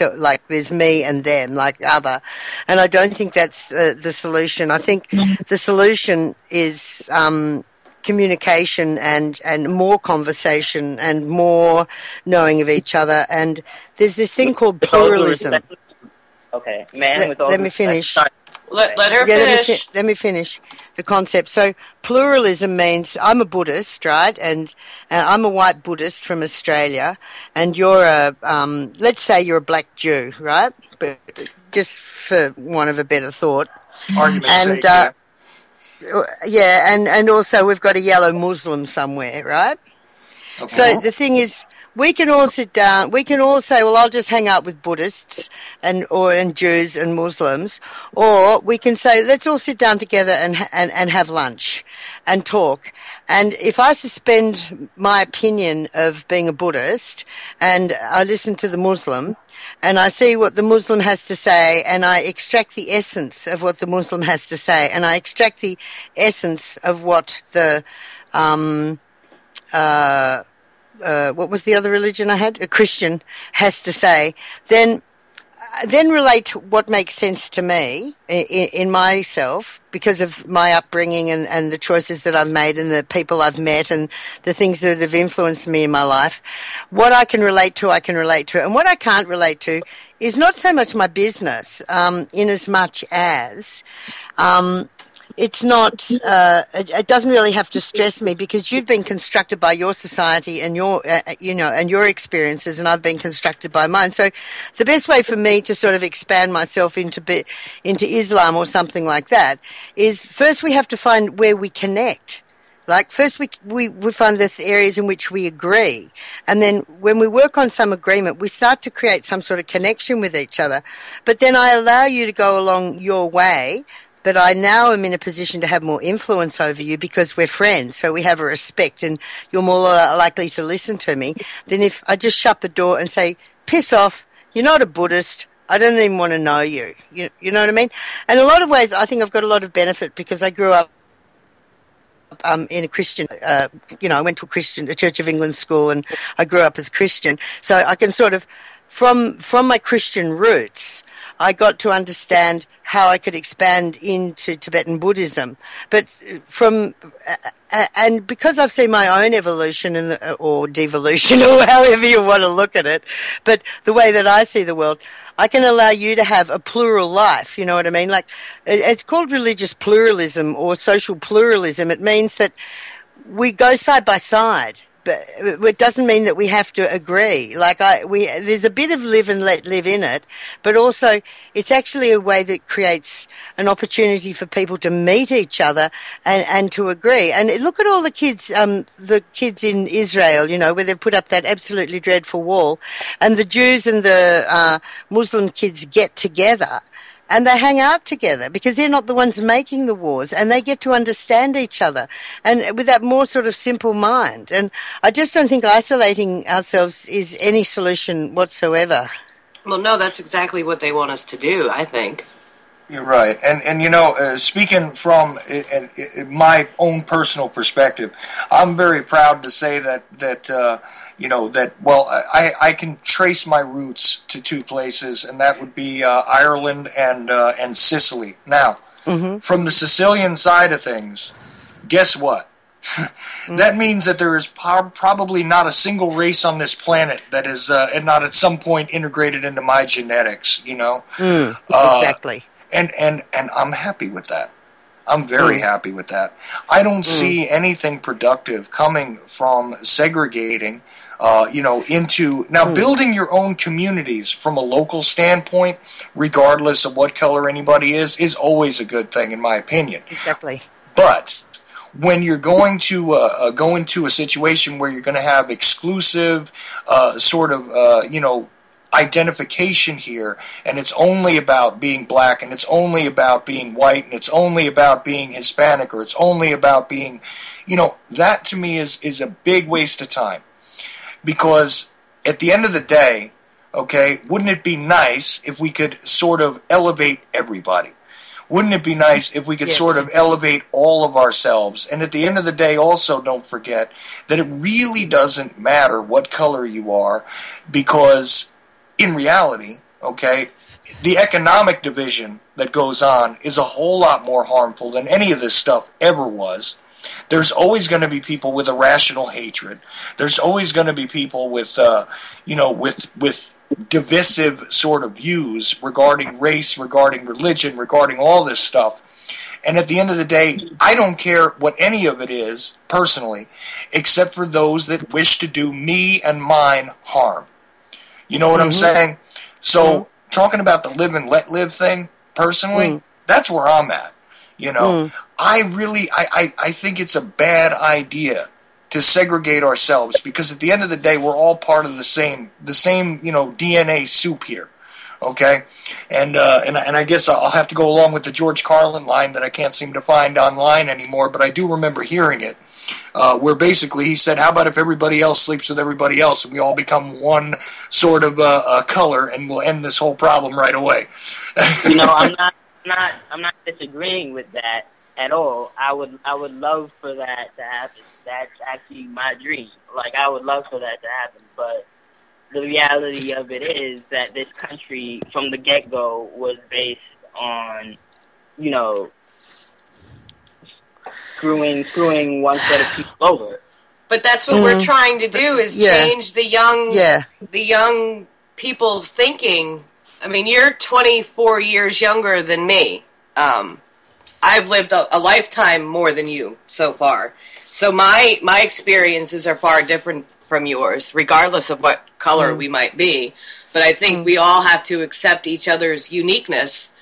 there's me and them, like other. And I don't think that's the solution. I think the solution is communication and more conversation and more knowing of each other. And there's this thing called pluralism. Okay, man. Let me finish. Let her finish. Let me finish the concept. So pluralism means I'm a Buddhist, right? And I'm a white Buddhist from Australia, and you're let's say you're a black Jew, right? But just for want of a better thought. Argument's sake, yeah, and also we've got a yellow Muslim somewhere, right? Okay. So the thing is, we can all sit down. We can all say, "Well, I'll just hang out with Buddhists and Jews and Muslims," or we can say, "Let's all sit down together and have lunch and talk." And if I suspend my opinion of being a Buddhist and I listen to the Muslim and I see what the Muslim has to say and I extract the essence of what the Muslim has to say and I extract the essence of what the what was the other religion I had? A Christian has to say, then relate to what makes sense to me in myself because of my upbringing and the choices that I've made and the people I've met and the things that have influenced me in my life. What I can relate to, I can relate to. And what I can't relate to is not so much my business, in as much as it's not, it doesn't really have to stress me because you've been constructed by your society and your, and your experiences, and I've been constructed by mine. So the best way for me to sort of expand myself into Islam or something like that is first we have to find where we connect. Like first we find the areas in which we agree. And then when we work on some agreement, we start to create some sort of connection with each other. But then I allow you to go along your way. But I now am in a position to have more influence over you because we're friends, so we have a respect and you're more likely to listen to me than if I just shut the door and say, piss off, you're not a Buddhist, I don't even want to know you. You know what I mean? And in a lot of ways, I think I've got a lot of benefit because I grew up in a Christian, I went to a Church of England school and I grew up as Christian, so I can sort of from my Christian roots, I got to understand how I could expand into Tibetan Buddhism. But and because I've seen my own evolution or devolution, or however you want to look at it, but the way that I see the world, I can allow you to have a plural life. You know what I mean? Like, it's called religious pluralism or social pluralism. It means that we go side by side. But it doesn't mean that we have to agree. Like, there's a bit of live and let live in it, but also it's actually a way that creates an opportunity for people to meet each other and to agree. And look at all the kids in Israel, you know, where they've put up that absolutely dreadful wall, and the Jews and the Muslim kids get together. And they hang out together because they're not the ones making the wars, and they get to understand each other, and with that more sort of simple mind. And I just don't think isolating ourselves is any solution whatsoever. Well, no, that's exactly what they want us to do, I think. You're right. And you know, speaking from my own personal perspective, I'm very proud to say that you know, that, well, I can trace my roots to two places, and that would be Ireland and Sicily. Now, from the Sicilian side of things, guess what? That means that there is probably not a single race on this planet that is not at some point integrated into my genetics, you know? Exactly. And I'm happy with that. I'm very happy with that. I don't see anything productive coming from segregating, you know, into... Now, building your own communities from a local standpoint, regardless of what color anybody is always a good thing, in my opinion. Exactly. But when you're going to go into a situation where you're going to have exclusive sort of, you know, identification here, and it's only about being black, and it's only about being white, and it's only about being Hispanic, or it's only about being, you know, that to me is a big waste of time. Because at the end of the day, okay, wouldn't it be nice if we could sort of elevate everybody? Wouldn't it be nice if we could sort of elevate all of ourselves? And at the end of the day, also don't forget that it really doesn't matter what color you are, because in reality, okay, the economic division that goes on is a whole lot more harmful than any of this stuff ever was. There's always going to be people with irrational hatred. There's always going to be people with, you know, with divisive sort of views regarding race, regarding religion, regarding all this stuff. And at the end of the day, I don't care what any of it is, personally, except for those that wish to do me and mine harm. You know what I'm saying? So, talking about the live and let live thing, personally, that's where I'm at. You know, I think it's a bad idea to segregate ourselves, because at the end of the day, we're all part of the same, you know, DNA soup here. Okay, and I guess I'll have to go along with the George Carlin line that I can't seem to find online anymore, but I do remember hearing it, where basically he said, "How about if everybody else sleeps with everybody else, and we all become one sort of color, and we'll end this whole problem right away." You know, I'm not disagreeing with that at all. I would love for that to happen. That's actually my dream. Like, I would love for that to happen, but the reality of it is that this country, from the get-go, was based on, you know, screwing one set of people over. But that's what we're trying to do, is change the young people's thinking. I mean, you're 24 years younger than me. I've lived a lifetime more than you so far. So my experiences are far different from yours, regardless of what color we might be. But I think we all have to accept each other's uniqueness,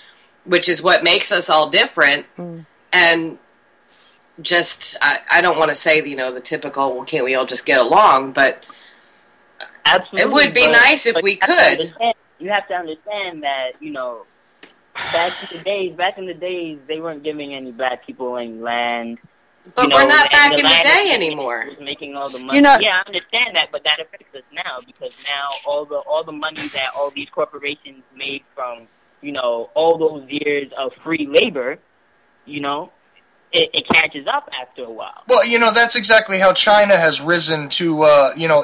which is what makes us all different. And just, I don't want to say, you know, the typical, well, can't we all just get along? But absolutely, it would be nice if we could. You have to understand that, you know, back in the days, they weren't giving any black people any land. But we're not back in the day anymore. Making all the money. You know, yeah, I understand that, but that affects us now, because now all the money that all these corporations made from, you know, all those years of free labor, you know, it catches up after a while. Well, that's exactly how China has risen to,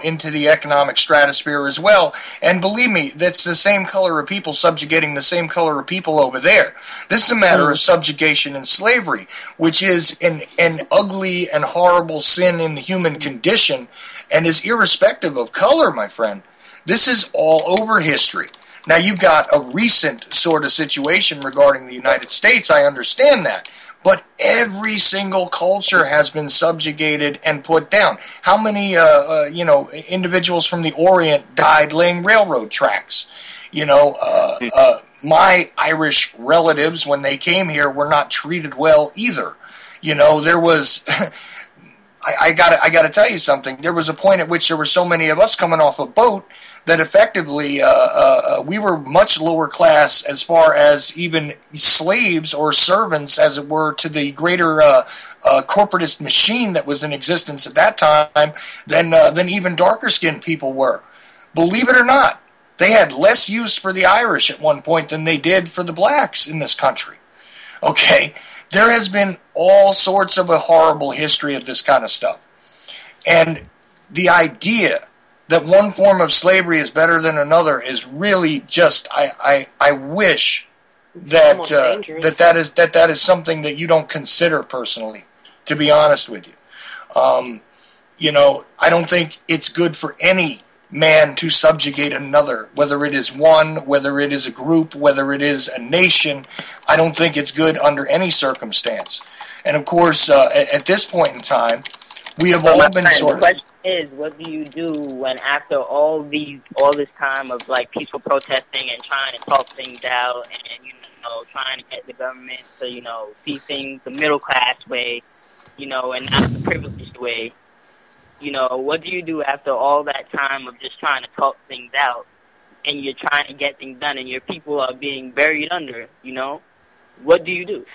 into the economic stratosphere as well. And believe me, that's the same color of people subjugating the same color of people over there. This is a matter of subjugation and slavery, which is an ugly and horrible sin in the human condition and is irrespective of color, my friend. This is all over history. Now, you've got a recent sort of situation regarding the United States. I understand that. But every single culture has been subjugated and put down. How many, individuals from the Orient died laying railroad tracks? My Irish relatives, when they came here, were not treated well either. There was... I gotta tell you something. There was a point at which there were so many of us coming off a boat that effectively we were much lower class as far as even slaves or servants, as it were, to the greater corporatist machine that was in existence at that time than even darker skinned people were. Believe it or not, they had less use for the Irish at one point than they did for the blacks in this country. Okay? There has been all sorts of a horrible history of this kind of stuff. And the idea that one form of slavery is better than another is really just, I wish that that is something that you don't consider personally, to be honest with you. I don't think it's good for any man to subjugate another, whether it is one, whether it is a group, whether it is a nation. I don't think it's good under any circumstance. And of course, at this point in time, we have all been sort of... The question is, what do you do when after all this time of like peaceful protesting and trying to talk things out and trying to get the government to see things the middle class way, and not the privileged way? What do you do after all that time of just trying to talk things out and you're trying to get things done and your people are being buried under, What do you do?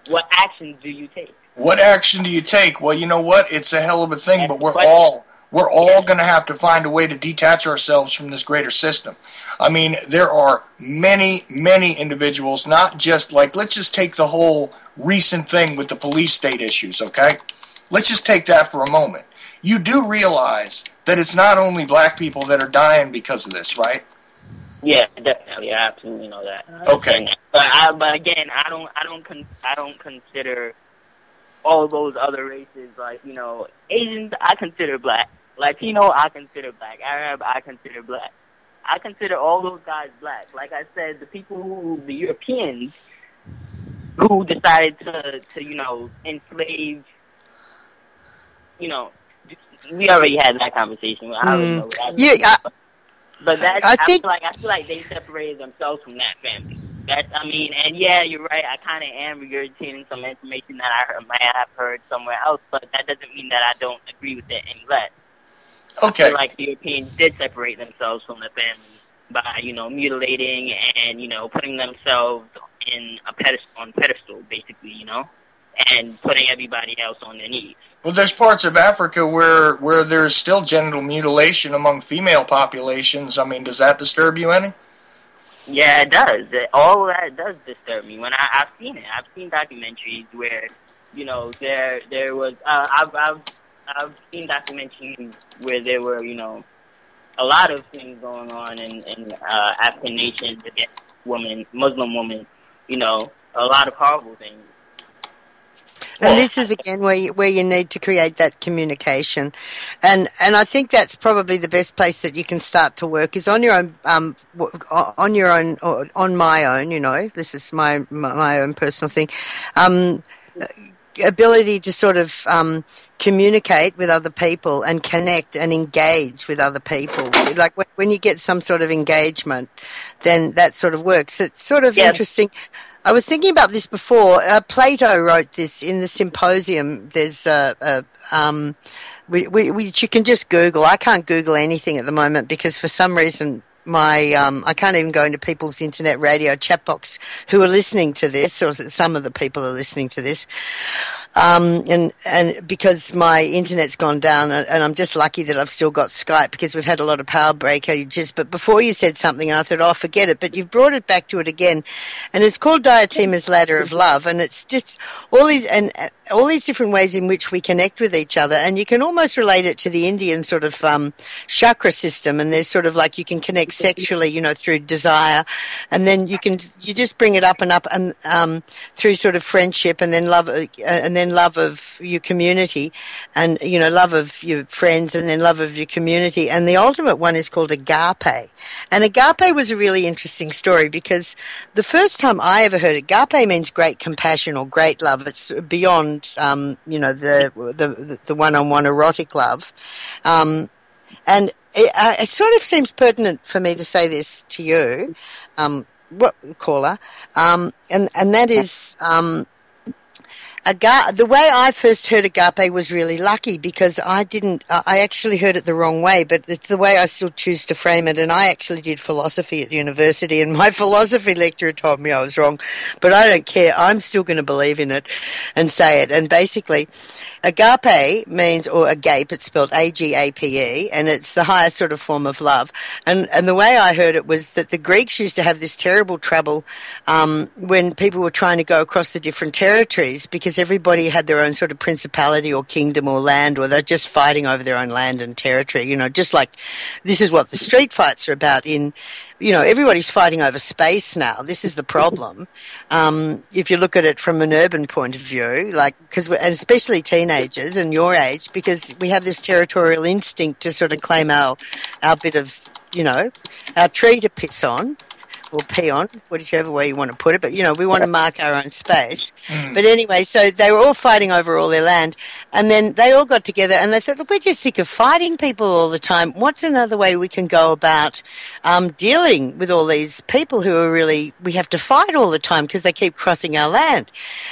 What actions do you take? What action do you take? Well, you know what? It's a hell of a thing, but we're all going to have to find a way to detach ourselves from this greater system. I mean, there are many, many individuals, not just like, let's just take the whole recent thing with the police state issues, okay? Let's just take that for a moment. You do realize that it's not only black people that are dying because of this, right? Yeah, definitely. I absolutely know that. Okay. But again, I don't consider all those other races like Asians. I consider black. Latino, I consider black. Arab, I consider black. I consider all those guys black. Like I said, the Europeans who decided to enslave. We already had that conversation. I already know that. But I feel like they separated themselves from that family. And yeah, you're right. I kind of am regurgitating some information that I might have heard somewhere else, but that doesn't mean that I don't agree with it any less. Okay. I feel like the Europeans did separate themselves from the family by, mutilating and, putting themselves on pedestal, basically, and putting everybody else on their knees. Well, there's parts of Africa where there's still genital mutilation among female populations. I mean, does that disturb you any? Yeah, it does. All of that does disturb me. When I've seen it, I've seen documentaries where, there was. I've seen documentaries where there were, a lot of things going on in African nations against Muslim women. A lot of horrible things. And this is again where you need to create that communication, and I think that's probably the best place that you can start to work is on your own, or on my own. This is my own personal thing. Ability to sort of communicate with other people and connect and engage with other people. Like when you get some sort of engagement, then that sort of works. It's sort of interesting. I was thinking about this before. Plato wrote this in the Symposium. There's which you can just Google. I can't Google anything at the moment because for some reason I can't even go into people's internet radio chat box who are listening to this, or some of the people are listening to this. And because my internet's gone down, and I'm just lucky that I've still got Skype because we've had a lot of power breakages. But before you said something, and I thought, oh, forget it. But you've brought it back to it again, and it's called Diotima's Ladder of Love, and it's just all these different ways in which we connect with each other, and you can almost relate it to the Indian sort of chakra system. And there's sort of like you can connect sexually, through desire, and then you just bring it up and up, and through sort of friendship, and then love, and then love of your community, and love of your friends, and then love of your community. And the ultimate one is called agape. And agape was a really interesting story because the first time I ever heard it, agape means great compassion or great love. It's beyond the one-on-one erotic love. And it sort of seems pertinent for me to say this to you, caller, and that is the way I first heard agape was really lucky because I actually heard it the wrong way, but it's the way I still choose to frame it. And I actually did philosophy at university, and my philosophy lecturer told me I was wrong, but I don't care. I'm still going to believe in it and say it. And basically, agape means, or agape, it's spelled A-G-A-P-E, and it's the highest sort of form of love. And the way I heard it was that the Greeks used to have this terrible trouble when people were trying to go across the different territories because everybody had their own sort of principality or kingdom or land, or they're just fighting over their own land and territory, just like this is what the street fights are about everybody's fighting over space now. This is the problem. If you look at it from an urban point of view, and especially teenagers and your age, because we have this territorial instinct to sort of claim our bit of, our tree to piss on. Or pee on, whichever way you want to put it, but we want to mark our own space. But anyway, so they were all fighting over all their land, and then they all got together and they thought, look, we're just sick of fighting people all the time. What's another way we can go about dealing with all these people who are we have to fight all the time because they keep crossing our land?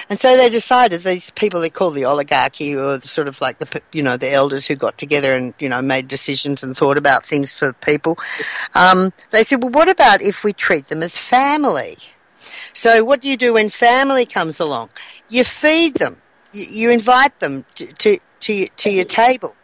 And so they decided, these people they call the oligarchy, or sort of like the elders who got together and made decisions and thought about things for people. They said, well, what about if we treat them as family? So what do you do when family comes along? You feed them. You invite them to your table.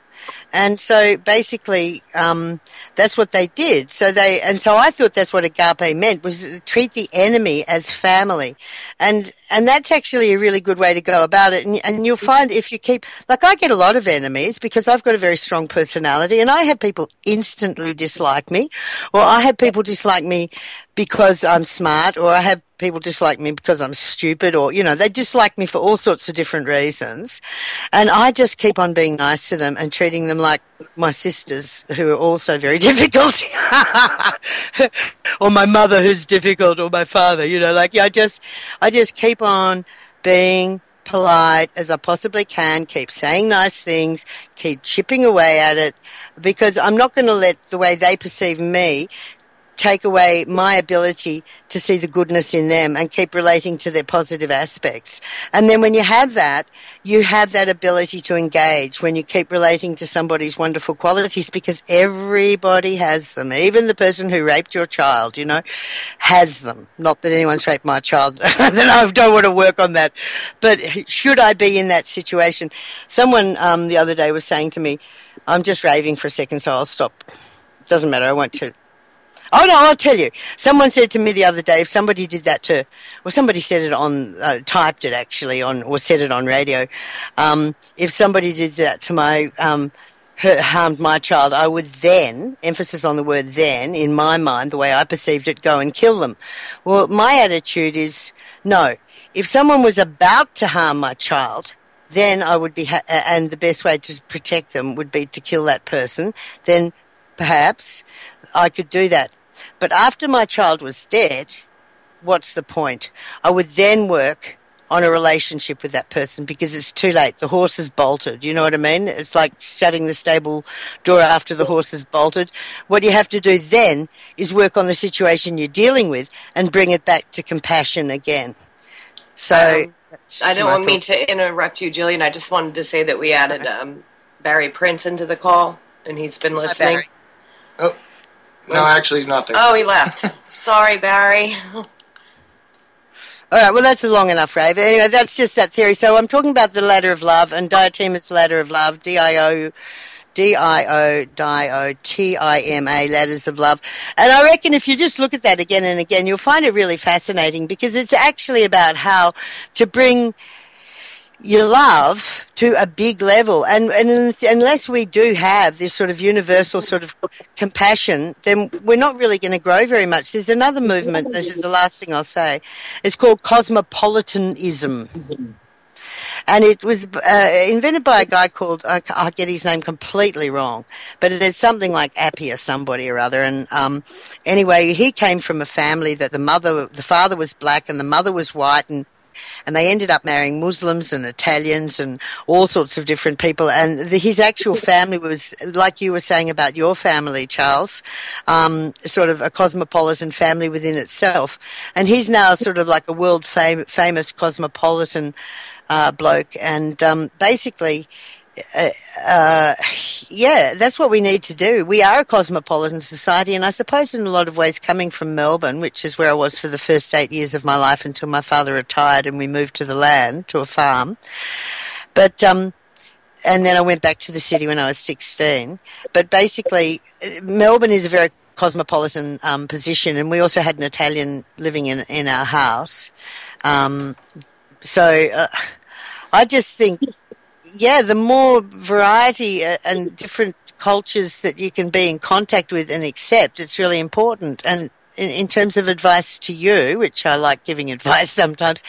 And so basically, that's what they did. So I thought that's what agape meant, was treat the enemy as family. And that's actually a really good way to go about it. And you'll find if you keep, I get a lot of enemies because I've got a very strong personality, and I have people instantly dislike me, or I have people dislike me because I'm smart, or I have people dislike me because I'm stupid, or, they dislike me for all sorts of different reasons. And I just keep on being nice to them and treating them like my sisters, who are also very difficult, or my mother who's difficult, or my father, I just keep on being polite as I possibly can, keep saying nice things, keep chipping away at it, because I'm not going to let the way they perceive me take away my ability to see the goodness in them and keep relating to their positive aspects. And then when you have that ability to engage when you keep relating to somebody's wonderful qualities, because everybody has them. Even the person who raped your child, has them. Not that anyone's raped my child. Then I don't want to work on that. But should I be in that situation? Someone the other day was saying to me, I'm just raving for a second, so I'll stop. Doesn't matter, I won't tell. Oh, no, I'll tell you. Someone said to me the other day, if somebody did that somebody said it on, typed it actually on, or said it on radio, if somebody did that to harmed my child, I would then, emphasis on the word then, in my mind, the way I perceived it, go and kill them. Well, my attitude is, no. If someone was about to harm my child, then I would be, and the best way to protect them would be to kill that person, then perhaps I could do that. But after my child was dead, what's the point? I would then work on a relationship with that person because it's too late. The horse is bolted. You know what I mean? It's like shutting the stable door after the horse is bolted. What you have to do then is work on the situation you're dealing with and bring it back to compassion again. So I don't mean to interrupt you, Jillian. I just wanted to say that we added Barry Prince into the call, and he's been listening. Oh. No, actually, he's not there. Oh, he left. Sorry, Barry. All right, well, that's a long enough rave. Anyway, that's just that theory. So I'm talking about the ladder of love and Diotima's ladder of love, Dio-Tima, ladders of love. And I reckon if you just look at that again and again, you'll find it really fascinating because it's actually about how to bring your love to a big level. And unless we do have this sort of universal sort of compassion, then we're not really going to grow very much. There's another movement, this is the last thing I'll say, it's called cosmopolitanism. And it was invented by a guy called, I'll get his name completely wrong, but it is something like Appy or somebody or other. And anyway, he came from a family that the father was black and the mother was white, and they ended up marrying Muslims and Italians and all sorts of different people. And his actual family was, like you were saying about your family, Charles, sort of a cosmopolitan family within itself. And he's now sort of like a world famous cosmopolitan bloke. And basically, yeah, that's what we need to do. We are a cosmopolitan society, and I suppose in a lot of ways coming from Melbourne, which is where I was for the first 8 years of my life until my father retired and we moved to the land, to a farm. But and then I went back to the city when I was 16. But basically, Melbourne is a very cosmopolitan position, and we also had an Italian living in our house. So I just think, yeah, the more variety and different cultures that you can be in contact with and accept, it's really important. And in terms of advice to you, which I like giving advice sometimes,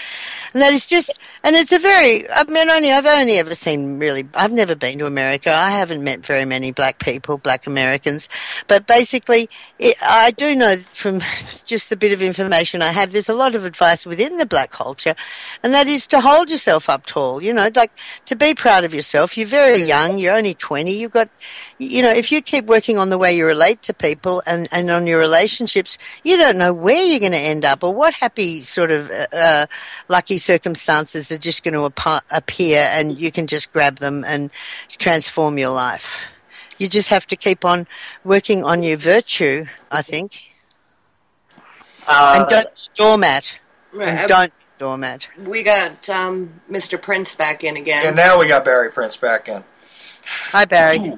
and that is just, and it's a very, I mean, I've only ever seen really, I've never been to America. I haven't met very many black people, black Americans, but basically I do know from just the bit of information I have, there's a lot of advice within the black culture, and that is to hold yourself up tall, you know, like to be proud of yourself. You're very young, you're only 20, you've got, you know, if you keep working on the way you relate to people and on your relationships, you don't know where you're going to end up or what happy sort of lucky circumstances are just going to appear and you can just grab them and transform your life. You just have to keep on working on your virtue, I think. And don't doormat. And don't doormat. We got Mr. Prince back in again. And now we got Barry Prince back in. Hi, Barry.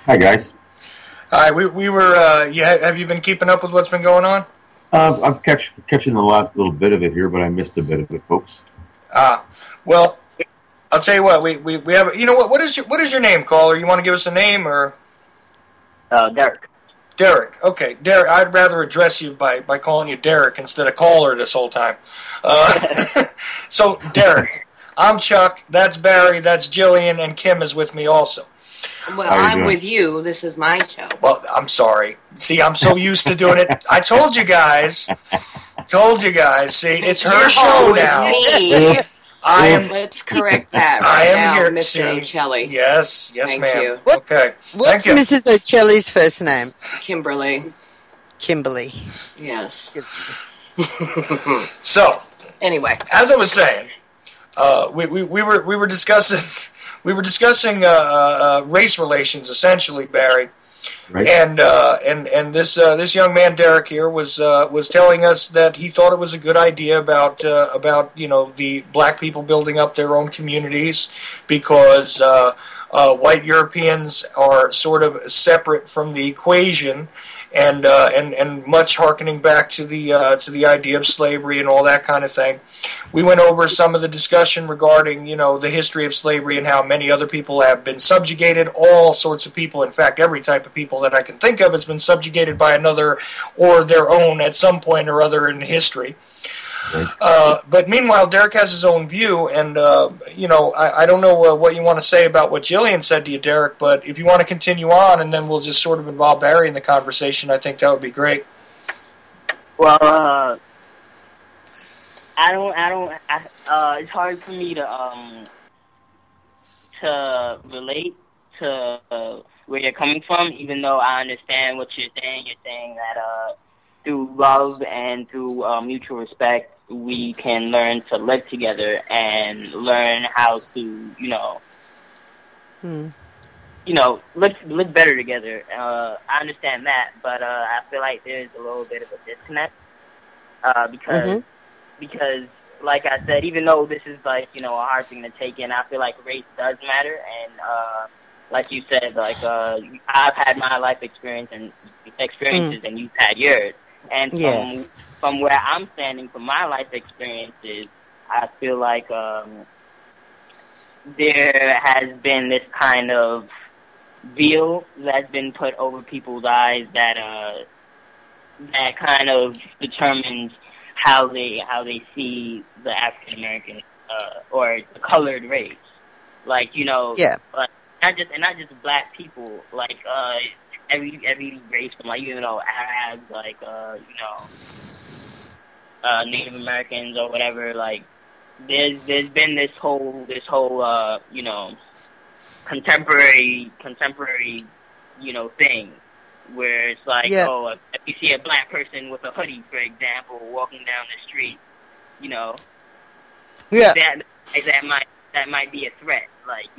Hi, guys. Hi, we were. Have you been keeping up with what's been going on? I'm catching the last little bit of it here, but I missed a bit of it, folks. Well, I'll tell you what. We have. You know what? What is your name, caller? You want to give us a name or? Derek. Derek. Okay, Derek. I'd rather address you by calling you Derek instead of caller this whole time. So, Derek, I'm Chuck. That's Barry. That's Jillian, and Kim is with me also. Well, I'm with you. This is my show. Well, I'm sorry. See, I'm so used to doing it. I told you guys. See, it's her show now. Me. Let's correct that right now, here, Mr. Ochelli. Yes, Thank ma'am. you. Okay. What's Mrs. Ochelli's first name? Kimberly. Yes. So, anyway, as I was saying, we were discussing. We were discussing race relations, essentially, Barry, right. And this young man Derek here was telling us that he thought it was a good idea about the black people building up their own communities because white Europeans are sort of separate from the equation. And much hearkening back to the idea of slavery and all that kind of thing. We went over some of the discussion regarding, the history of slavery and how many other people have been subjugated. All sorts of people, in fact, every type of people that I can think of has been subjugated by another or their own at some point or other in history. But meanwhile, Derek has his own view, and I don't know what you want to say about what Jillian said to you, Derek. But if you want to continue on, and then we'll just sort of involve Barry in the conversation, I think that would be great. Well, it's hard for me to relate to where you're coming from, even though I understand what you're saying. You're saying that through love and through mutual respect, we can learn to live together and learn how to, look better together. I understand that, but I feel like there's a little bit of a disconnect because, like I said, even though this is like a hard thing to take in, I feel like race does matter, and like you said, like I've had my life experiences, and you've had yours, and from where I'm standing, from my life experiences, I feel like there has been this kind of veil that's been put over people's eyes that kind of determines how they see the African American or the colored race, like like not just black people, like every race from like Arabs, like Native Americans or whatever. Like there's been this whole contemporary thing where it's like if you see a black person with a hoodie, for example, walking down the street, that might be a threat, like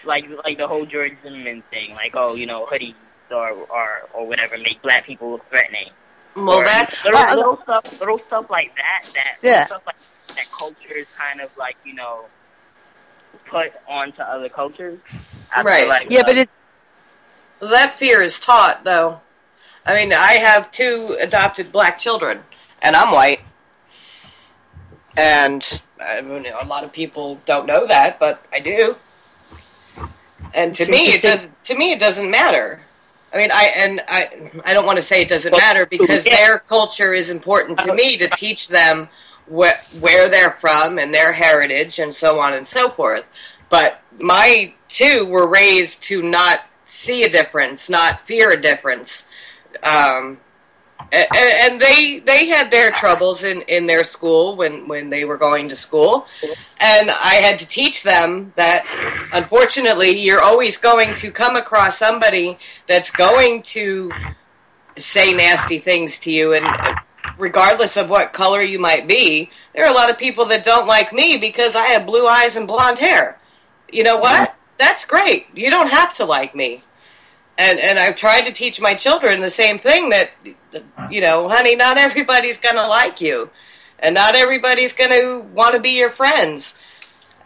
like the whole George Zimmerman thing, like hoodies or whatever make black people look threatening. Well, that's little stuff like that. Stuff like that culture is kind of like put onto other cultures. I feel like, but that fear is taught, though. I mean, I have 2 adopted black children, and I'm white. And a lot of people don't know that, but I do. And to me, it doesn't matter. I mean, I don't want to say it doesn't matter because their culture is important to me to teach them where they're from and their heritage and so on and so forth. But my 2 were raised to not see a difference, not fear a difference. And they had their troubles in their school when they were going to school. And I had to teach them that, unfortunately, you're always going to come across somebody that's going to say nasty things to you. And regardless of what color you might be, there are a lot of people that don't like me because I have blue eyes and blonde hair. You know what? That's great. You don't have to like me. And I've tried to teach my children the same thing, that, honey, not everybody's going to like you. And not everybody's going to want to be your friends.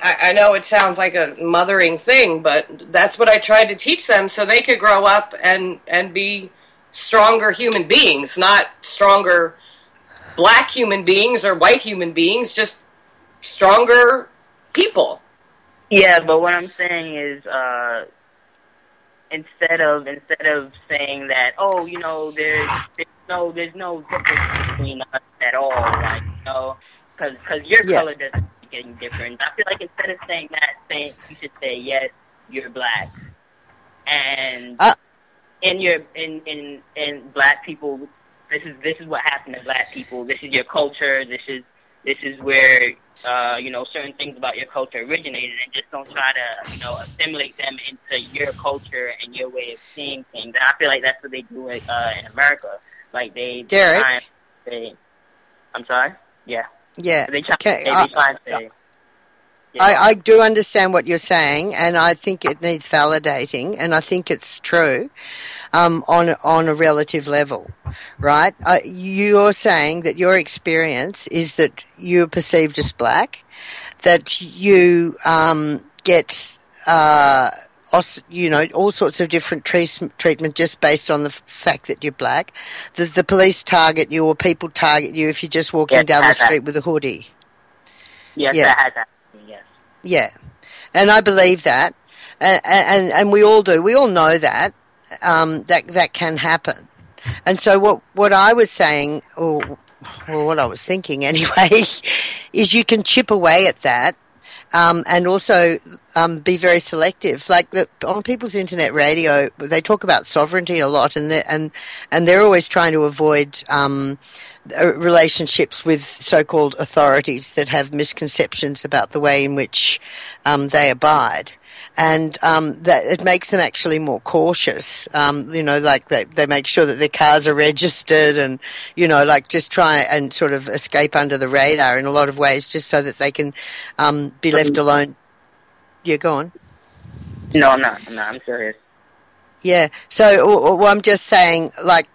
I know it sounds like a mothering thing, but that's what I tried to teach them so they could grow up and be stronger human beings, not stronger black human beings or white human beings, just stronger people. Yeah, but what I'm saying is, instead of saying that, there's no difference between us at all, like because your color doesn't make any difference. I feel like instead of saying that, you should say yes, you're black, and in black people, this is what happened to black people. This is your culture. This is where certain things about your culture originated, and just don't try to, assimilate them into your culture and your way of seeing things. And I feel like that's what they do in America. Like Derek? I'm sorry? Yeah. Yeah. They try to say... I do understand what you're saying, and I think it needs validating, and I think it's true on a relative level, right? You're saying that your experience is that you're perceived as black, that you get all sorts of different treatment just based on the fact that you're black. The police target you, or people target you if you're just walking down the street with a hoodie. Yes, that has happened. Yes. Yeah, and I believe that, and we all do. We all know that that can happen. And so what I was saying, or what I was thinking anyway, is you can chip away at that. And also be very selective. Like on people's internet radio, they talk about sovereignty a lot, and they're always trying to avoid relationships with so-called authorities that have misconceptions about the way in which they abide. And that it makes them actually more cautious. Like they make sure that their cars are registered, and like just try and sort of escape under the radar in a lot of ways, just so that they can be left alone. Yeah, go on. No, I'm not. I'm serious. Yeah. So well, I'm just saying, like,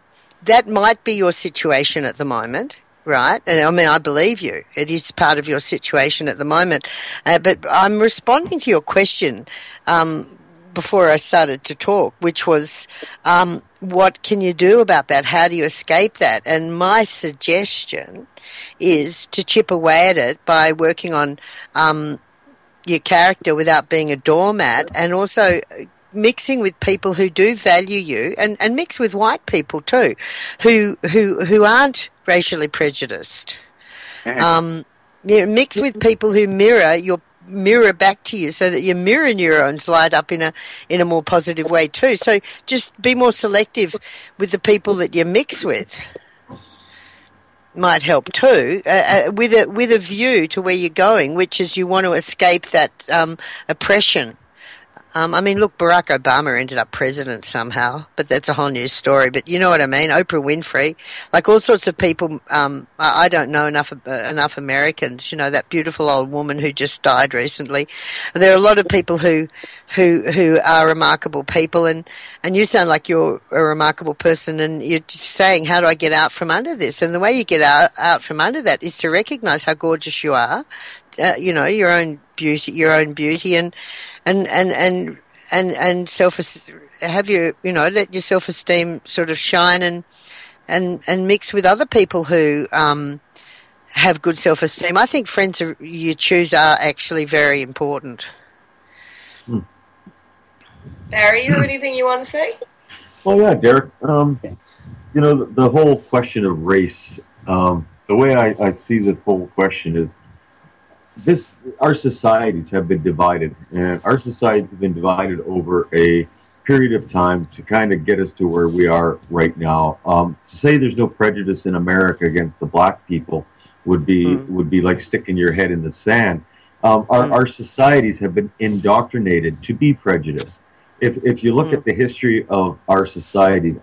that might be your situation at the moment, right? And I mean, I believe you. It is part of your situation at the moment. But I'm responding to your question before I started to talk, which was, what can you do about that? How do you escape that? And my suggestion is to chip away at it by working on your character without being a doormat, and also mixing with people who do value you, and mix with white people too, who aren't racially prejudiced. Mix with people who mirror back to you, so that your mirror neurons light up in a more positive way too. So just be more selective with the people that you mix with. Might help too, with a view to where you're going, which is you want to escape that oppression. I mean, look, Barack Obama ended up president somehow, but that's a whole new story. But you know what I mean? Oprah Winfrey, like all sorts of people. I don't know enough Americans. You know, that beautiful old woman who just died recently. There are a lot of people who are remarkable people, and you sound like you're a remarkable person, and you're just saying, how do I get out from under this? And the way you get out from under that is to recognize how gorgeous you are. You know, your own beauty, and have your, you know, let your self-esteem sort of shine, and mix with other people who have good self-esteem. I think friends you choose are actually very important. Barry, you have anything you want to say? Well, yeah, Derek. You know, the whole question of race. The way I see this whole question is, our societies have been divided, and our societies have been divided over a period of time to kind of get us to where we are right now. To say there's no prejudice in America against the black people would be like sticking your head in the sand. Our societies have been indoctrinated to be prejudiced. If you look at the history of our societies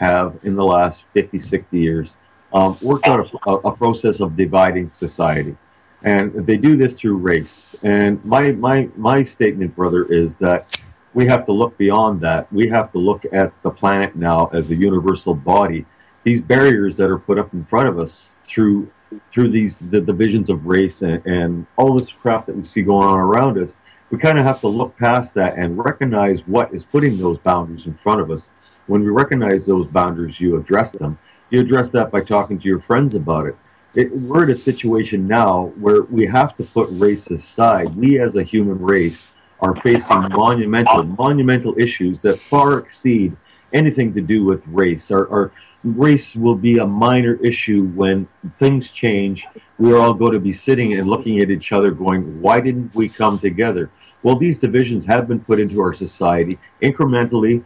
have, in the last 50, 60 years, worked out a process of dividing society. And they do this through race. And my statement, brother, is that we have to look beyond that. We have to look at the planet now as a universal body. These barriers that are put up in front of us through the divisions of race and all this crap that we see going on around us, we kind of have to look past that and recognize what is putting those boundaries in front of us. When we recognize those boundaries, you address them. You address that by talking to your friends about it. We're in a situation now where we have to put race aside. We as a human race are facing monumental issues that far exceed anything to do with race. Our race will be a minor issue when things change. We're all going to be sitting and looking at each other going, why didn't we come together? Well, these divisions have been put into our society incrementally,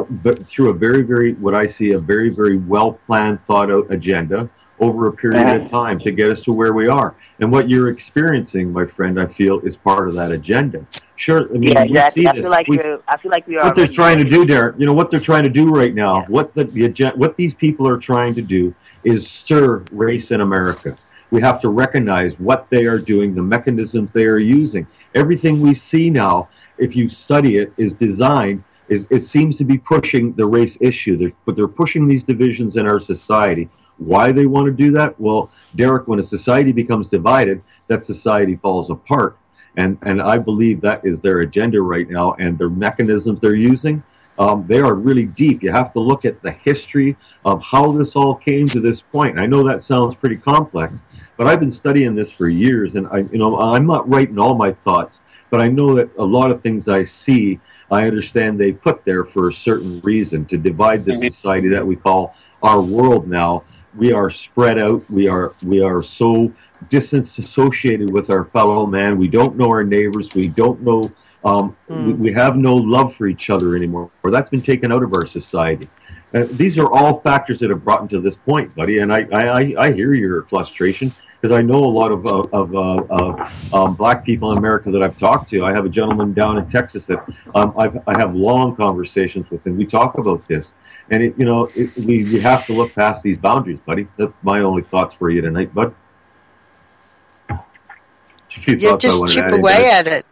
but through a very, what I see, a very, very well-planned, thought-out agenda over a period of time to get us to where we are. And what you're experiencing, my friend, I feel, is part of that agenda. Sure, I mean, yeah, exactly. I feel like we are. What they're trying to do, Derek, you know, what they're trying to do right now, what these people are trying to do is stir race in America. We have to recognize what they are doing, the mechanisms they are using. Everything we see now, if you study it, is designed, it seems to be pushing the race issue. But they're pushing these divisions in our society. Why they want to do that? Well, Derek, when a society becomes divided, that society falls apart. And I believe that is their agenda right now, and their mechanisms they're using, they are really deep. You have to look at the history of how this all came to this point. I know that sounds pretty complex, but I've been studying this for years, and I'm not writing all my thoughts, but I know that a lot of things I see, I understand they put there for a certain reason, to divide the society that we call our world now. We are spread out. We are so disassociated with our fellow man. We don't know our neighbors. We don't know. We have no love for each other anymore. Or that's been taken out of our society. These are all factors that have brought into this point, buddy. And I hear your frustration, because I know a lot of black people in America that I've talked to. I have a gentleman down in Texas that I have long conversations with, and we talk about this. And we have to look past these boundaries, buddy. That's my only thoughts for you tonight, bud. Yeah, just chip away at it.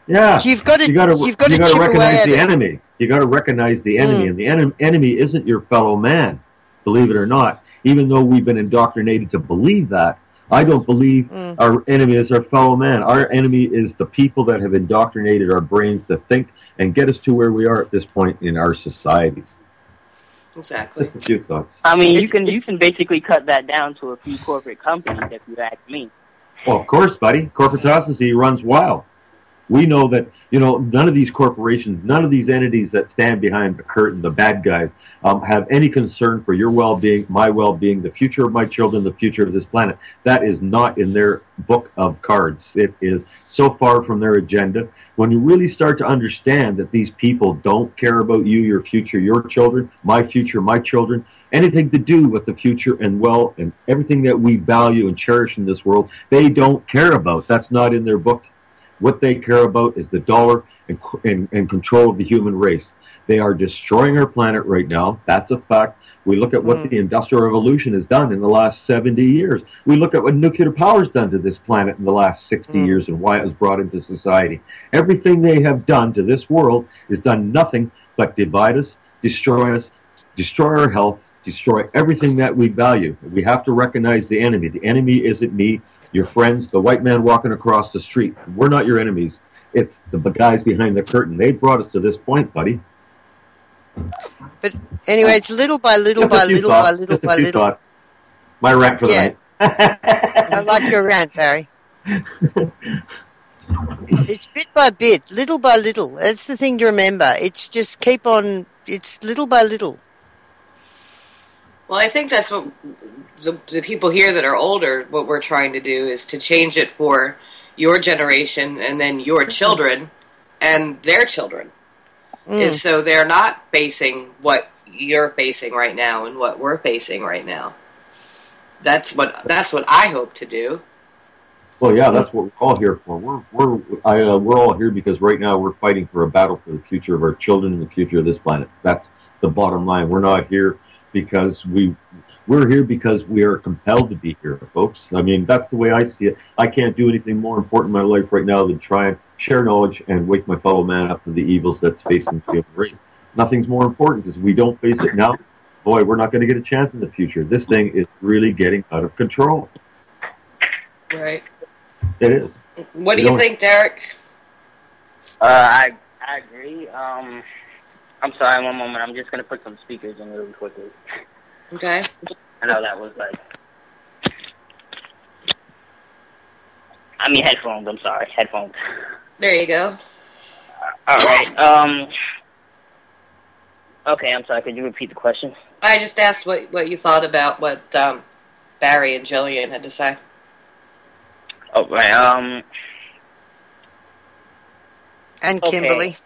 Yeah, You've got to you got to chip away recognize at the it. enemy. You got to recognize the enemy, and the enemy isn't your fellow man, believe it or not. Even though we've been indoctrinated to believe that, I don't believe our enemy is our fellow man. Our enemy is the people that have indoctrinated our brains to think and get us to where we are at this point in our societies. Exactly. Just a few thoughts. I mean, you can basically cut that down to a few corporate companies, if you ask me. Well, of course, buddy. Corporatocracy runs wild. We know that, none of these corporations, none of these entities that stand behind the curtain, the bad guys, have any concern for your well-being, my well-being, the future of my children, the future of this planet. That is not in their book of cards. It is so far from their agenda. When you really start to understand that these people don't care about you, your future, your children, my future, my children, anything to do with the future and and everything that we value and cherish in this world, they don't care about. That's not in their book. What they care about is the dollar and control of the human race. They are destroying our planet right now. That's a fact. We look at what the Industrial Revolution has done in the last 70 years. We look at what nuclear power has done to this planet in the last 60 years and why it was brought into society. Everything they have done to this world has done nothing but divide us, destroy our health, destroy everything that we value. We have to recognize the enemy. The enemy isn't me, your friends, the white man walking across the street. We're not your enemies. It's the guys behind the curtain. They brought us to this point, buddy. But anyway, it's little by little by little by little by little. My rant for the night. I like your rant, Barry. It's bit by bit, little by little. That's the thing to remember. It's just keep on. It's little by little. Well, I think that's what the people here that are older, what we're trying to do is to change it for your generation and then your children and their children. Is so they're not facing what you're facing right now and what we're facing right now. That's what I hope to do. Well, yeah, that's what we're all here for. We're all here because right now we're fighting for a battle for the future of our children and the future of this planet. That's the bottom line. We're not here because we're here because we are compelled to be here, folks. I mean, that's the way I see it. I can't do anything more important in my life right now than try and share knowledge and wake my fellow man up to the evils that's facing the human race. Nothing's more important because we don't face it now. Boy, we're not going to get a chance in the future. This thing is really getting out of control. Right. It is. What do you think, Derek? I agree. I'm sorry, one moment. I'm just going to put some speakers in really quickly. Okay. I know that was headphones. I'm sorry, headphones. There you go. All right. Okay, I'm sorry. Could you repeat the question? I just asked what you thought about what Barry and Jillian had to say. Oh, right. And Kimberly. Okay.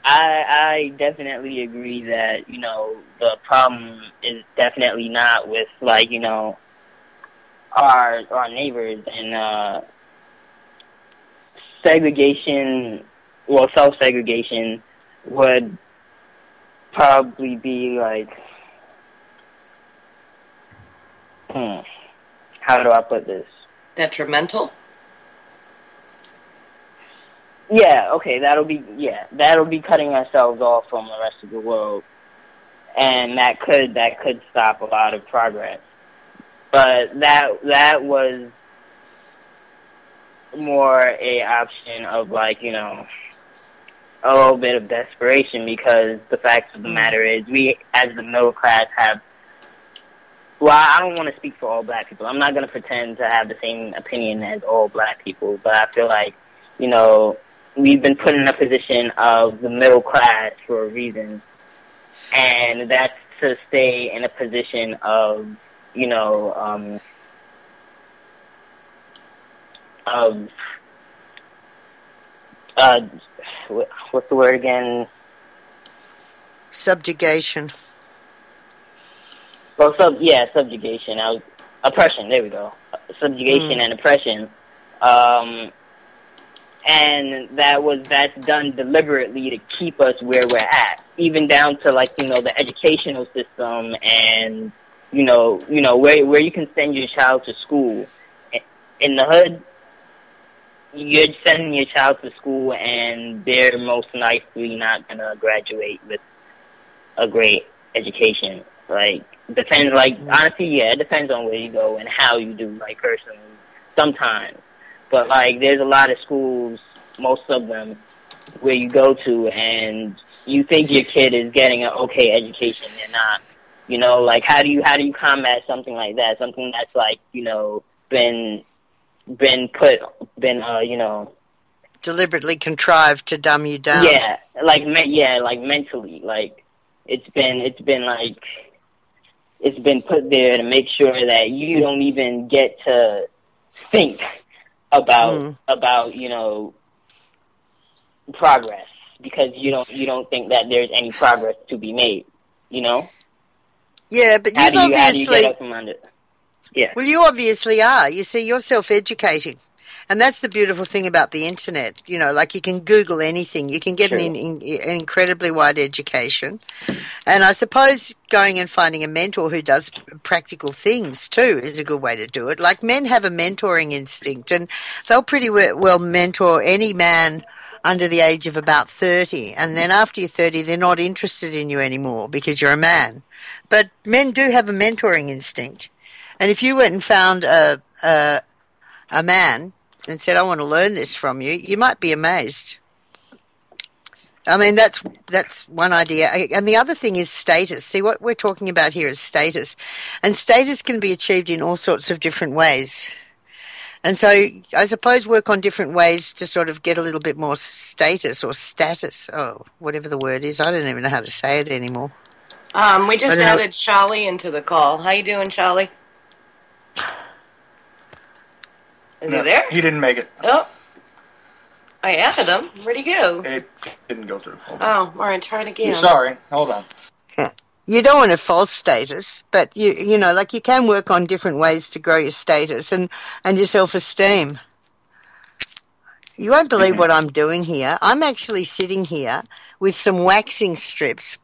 I definitely agree that, the problem is definitely not with, our neighbors and segregation, self-segregation would probably be how do I put this? Detrimental? Yeah, okay, that'll be cutting ourselves off from the rest of the world. And that could stop a lot of progress. But that was more a option of a little bit of desperation, because the fact of the matter is we as the middle class have, I don't want to speak for all black people. I'm not going to pretend to have the same opinion as all black people, but I feel like, we've been put in a position of the middle class for a reason. And that's to stay in a position of, what's the word again? Subjugation. Well, subjugation. Oppression. There we go. Subjugation and oppression. And that's done deliberately to keep us where we're at, even down to the educational system and where you can send your child to school. In the hood, you're sending your child to school, and they're most likely not gonna graduate with a great education. Like, depends. Like, honestly, yeah, it depends on where you go and how you do. Like, personally, sometimes, but like, there's a lot of schools, most of them, where you go to and you think your kid is getting an okay education. They're not. You know, like, how do you combat something like that? Something that's like, you know, been you know, deliberately contrived to dumb you down. Yeah, like mentally, like it's been put there to make sure that you don't even get to think about you know, progress, because you don't think that there's any progress to be made, you know? Yeah, but how do you obviously get up from under? Yeah. Well, you obviously are. You see, you're self-educating. And that's the beautiful thing about the internet. You know, like, you can Google anything. You can get an incredibly wide education. And I suppose going and finding a mentor who does practical things, too, is a good way to do it. Like, men have a mentoring instinct, and they'll pretty well mentor any man under the age of about 30. And then after you're 30, they're not interested in you anymore because you're a man. But men do have a mentoring instinct. And if you went and found a man and said, I want to learn this from you, you might be amazed. I mean, that's one idea. And the other thing is status. See, what we're talking about here is status. And status can be achieved in all sorts of different ways. And so I suppose work on different ways to sort of get a little bit more status, or whatever the word is. I don't even know how to say it anymore. We just added Charlie into the call. How you doing, Charlie? Is he there? He didn't make it. Oh. I added him. Where'd he go? It didn't go through. Oh, all right, try it again. Sorry. Hold on. You don't want a false status, but you know, like, you can work on different ways to grow your status and your self-esteem. You won't believe what I'm doing here. I'm actually sitting here with some waxing strips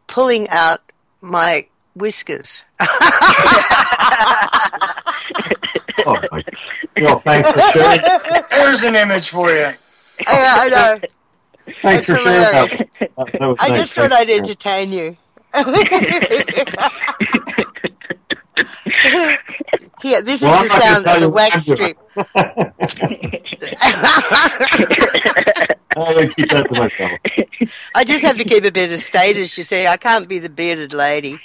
pulling out my whiskers. Oh, my God. Well, thanks for sharing. There's an image for you. Yeah, I know. Thanks for sharing that. That was I nice. just thought I'd entertain you. Here, this is the sound of the wax strip. I'm going to keep that to myself. I just have to keep a bit of status, you see. I can't be the bearded lady.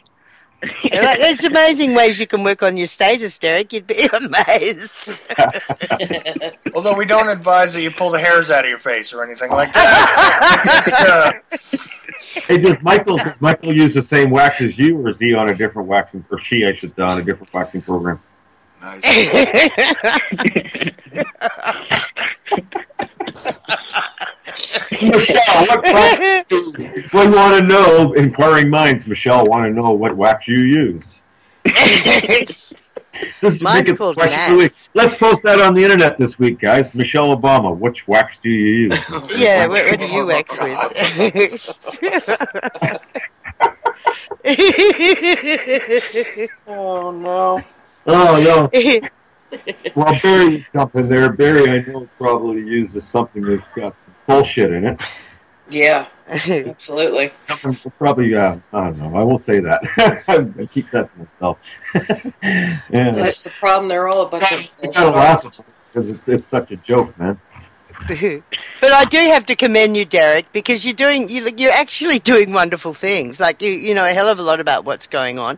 There's amazing ways you can work on your status, Derek. You'd be amazed. Although we don't advise that you pull the hairs out of your face or anything like that. Hey, does Michael use the same wax as you, or is he on a different waxing, or she, I should say, on a different waxing program? Nice. Michelle, what wax do we want to know? Inquiring minds, Michelle, want to know what wax you use. Mine's called Max. Let's post that on the internet this week, guys. Michelle Obama, which wax do you use? Yeah, what do you wax with? Oh, no. Oh, no. Well, Barry, something there. Barry, I know, probably uses something that's got bullshit in it. Yeah, absolutely. Probably, I don't know. I won't say that. I keep that to myself. Yeah. That's the problem. They're all a bunch of I gotta laugh because it's such a joke, man. But I do have to commend you, Derek, because you're actually doing wonderful things. Like, you know a hell of a lot about what's going on,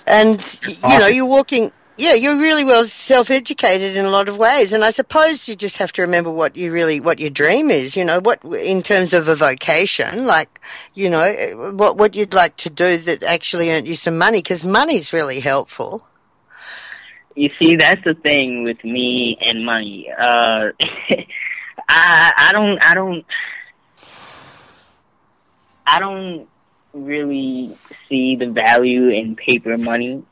and you know you're walking. Yeah, you're really well self-educated in a lot of ways, and I suppose you just have to remember what your dream is. You know, what in terms of a vocation, like, you know, what you'd like to do that actually earned you some money, because money's really helpful. You see, that's the thing with me and money. I don't really see the value in paper money.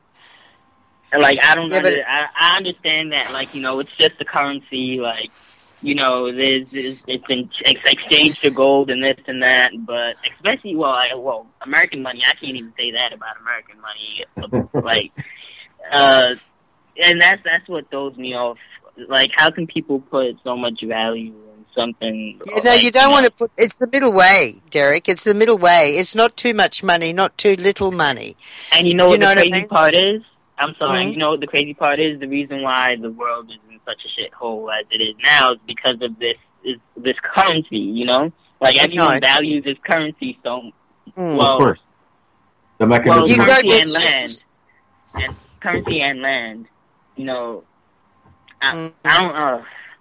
Like, I understand that, like, you know, it's just a currency, like, you know, it's been exchanged to gold and this and that, but especially, American money, I can't even say that about American money, like, and that's what throws me off like, how can people put so much value in something? Yeah, no, you don't want to put. It's the middle way, Derek. It's the middle way. It's not too much money, not too little money. And you know what the crazy part is? I'm sorry. Mm-hmm. You know what the crazy part is? The reason why the world is in such a shithole as it is now is because of this currency. You know, like everyone values this currency so well. Of course, the mechanism. Well, currency and land. You know, I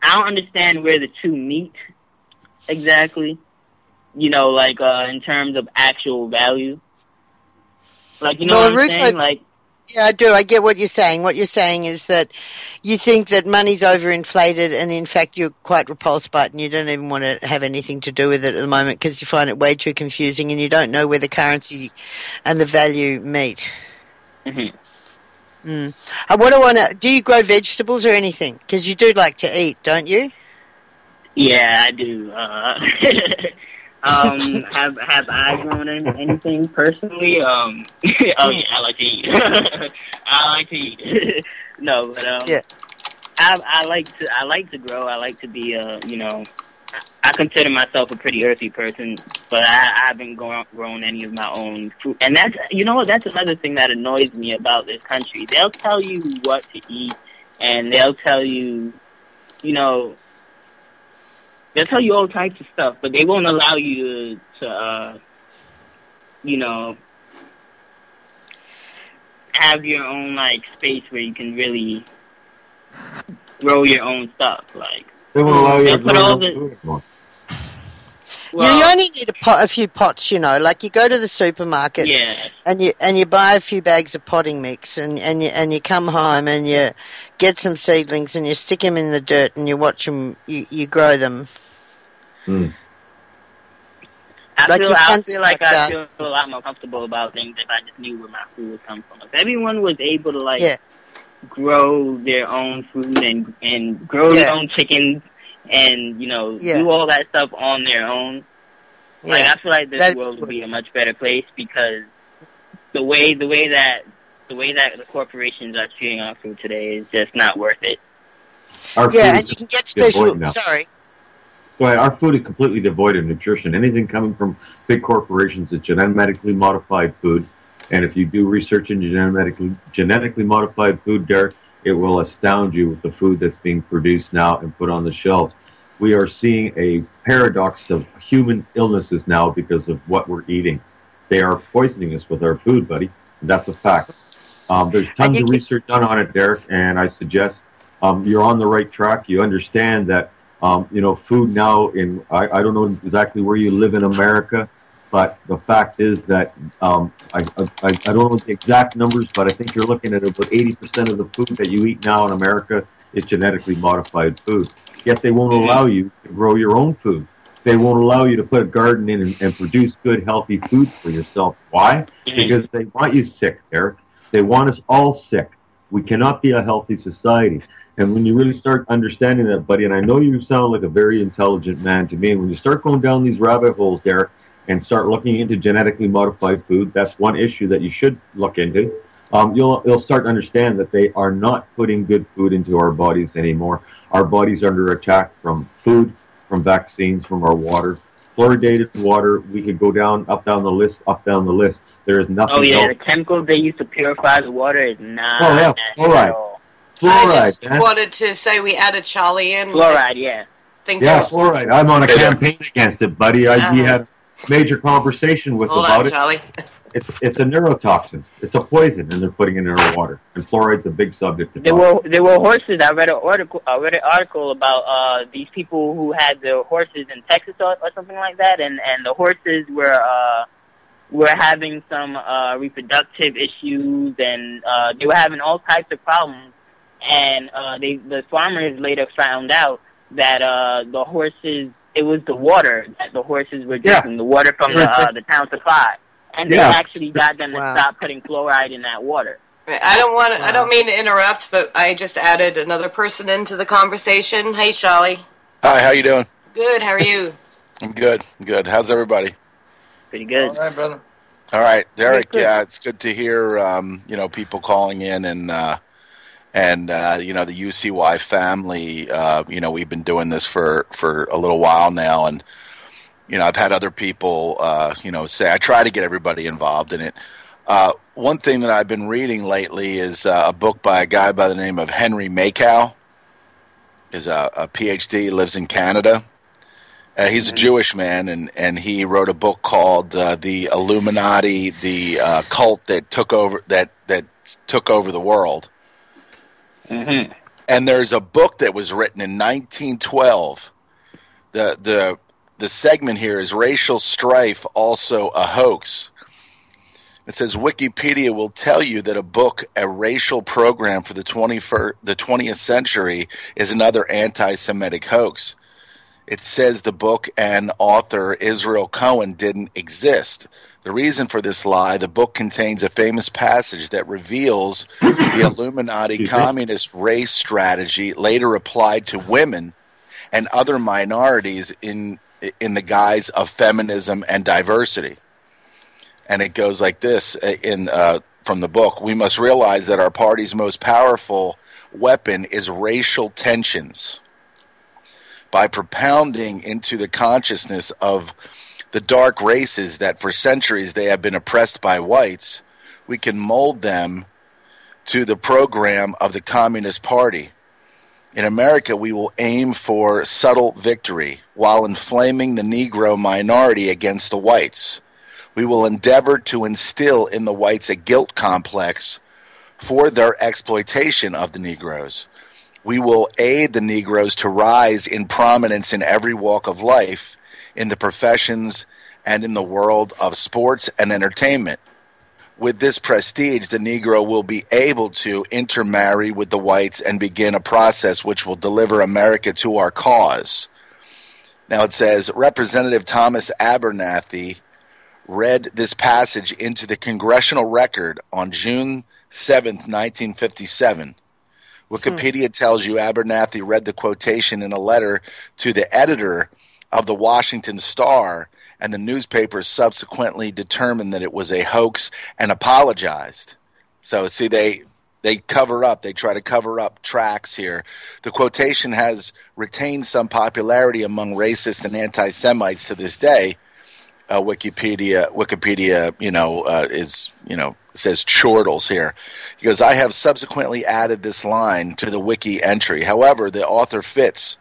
don't understand where the two meet exactly. You know, like in terms of actual value. Like, you know what I'm saying? Like, yeah, I do. I get what you're saying. What you're saying is that you think that money's overinflated, and in fact you're quite repulsed by it, and you don't even want to have anything to do with it at the moment because you find it way too confusing, and you don't know where the currency and the value meet. Mm-hmm. What I want to do, you grow vegetables or anything? Because you do like to eat, don't you? Yeah, I do. Have I grown anything personally? Oh yeah, I like to eat. I like to eat. No, but yeah. I like to grow. I like to be you know, I consider myself a pretty earthy person, but I haven't grown any of my own food. And that's, you know, that's another thing that annoys me about this country. They'll tell you what to eat, and they'll tell you, you know, they'll tell you all types of stuff, but they won't allow you to you know, have your own, like, space where you can really grow your own stuff. Like, they won't allow you to put all the food. Well, you only need a few pots, you know. Like you go to the supermarket, and you buy a few bags of potting mix, and you come home and you get some seedlings and you stick them in the dirt and you watch them, you grow them. Mm. I feel like I feel a lot more comfortable about things if I just knew where my food would come from. If everyone was able to grow their own food and grow their own chickens. And, you know, do all that stuff on their own. Yeah. Like, I feel like this world would be a much better place because the way that the corporations are treating our food today is just not worth it. And you can get special. Sorry. Go ahead. Our food is completely devoid of nutrition. Anything coming from big corporations is genetically modified food. And if you do research into genetically modified food, Derek, it will astound you with the food that's being produced now and put on the shelves. We are seeing a paradox of human illnesses now because of what we're eating. They are poisoning us with our food, buddy. And that's a fact. There's tons of research done on it, Derek, and I suggest you're on the right track. You understand that, you know, food now I don't know exactly where you live in America, but the fact is that I don't know the exact numbers, but I think you're looking at about 80% of the food that you eat now in America is genetically modified food. Yet they won't allow you to grow your own food. They won't allow you to put a garden in and produce good, healthy food for yourself. Why? Because they want you sick, Eric. They want us all sick. We cannot be a healthy society. And when you really start understanding that, buddy, and I know you sound like a very intelligent man to me, and when you start going down these rabbit holes, Derek, and start looking into genetically modified food, that's one issue that you should look into. You'll start to understand that they are not putting good food into our bodies anymore. Our bodies are under attack from food, from vaccines, from our water. Fluoridated water, we could go up down the list. There is nothing else. The chemicals they use to purify the water is not fluoride. I just wanted to say we added Charlie in. Fluoride, fluoride. I'm on a campaign against it, buddy. We had a major conversation with about it. Charlie. It's a neurotoxin. It's a poison, and they're putting it in our water. And fluoride's a big subject. There were horses. I read an article about these people who had the horses in Texas or something like that, and the horses were having some reproductive issues, and they were having all types of problems. And the farmers later found out that the horses, it was the water that the horses were drinking, the water from the town supply. And they actually got them to stop putting fluoride in that water. I don't mean to interrupt, but I just added another person into the conversation. Hey, Charlie. Hi, how you doing? Good, how are you? I'm good. How's everybody? Pretty good. All right, brother. All right, Derek, it's good to hear, you know, people calling in and And the UCY family, we've been doing this for a little while now, and I've had other people, say I try to get everybody involved in it. One thing that I've been reading lately is a book by a guy by the name of Henry Makow. Is a PhD, lives in Canada. He's a Jewish man, and he wrote a book called "The Illuminati: The Cult That Took Over the World." Mm-hmm. And there's a book that was written in 1912. The segment here is "Racial Strife Also a Hoax." It says Wikipedia will tell you that a racial program for the 20th century is another anti-Semitic hoax. It says the book and author Israel Cohen didn't exist. The reason for this lie, the book contains a famous passage that reveals the Illuminati communist race strategy later applied to women and other minorities in the guise of feminism and diversity. And it goes like this from the book. We must realize that our party's most powerful weapon is racial tensions. By propounding into the consciousness of the dark races that for centuries they have been oppressed by whites, we can mold them to the program of the Communist Party. In America, we will aim for subtle victory while inflaming the Negro minority against the whites. We will endeavor to instill in the whites a guilt complex for their exploitation of the Negroes. We will aid the Negroes to rise in prominence in every walk of life, in the professions and in the world of sports and entertainment. With this prestige, the Negro will be able to intermarry with the whites and begin a process which will deliver America to our cause. Now it says, Representative Thomas Abernathy read this passage into the congressional record on June 7th, 1957. Wikipedia tells you Abernathy read the quotation in a letter to the editor of the Washington Star, and the newspaper subsequently determined that it was a hoax and apologized. So, see, they cover up. They try to cover up tracks here. The quotation has retained some popularity among racists and anti-Semites to this day. Wikipedia, says chortles here. He goes, I have subsequently added this line to the wiki entry. However, the author fits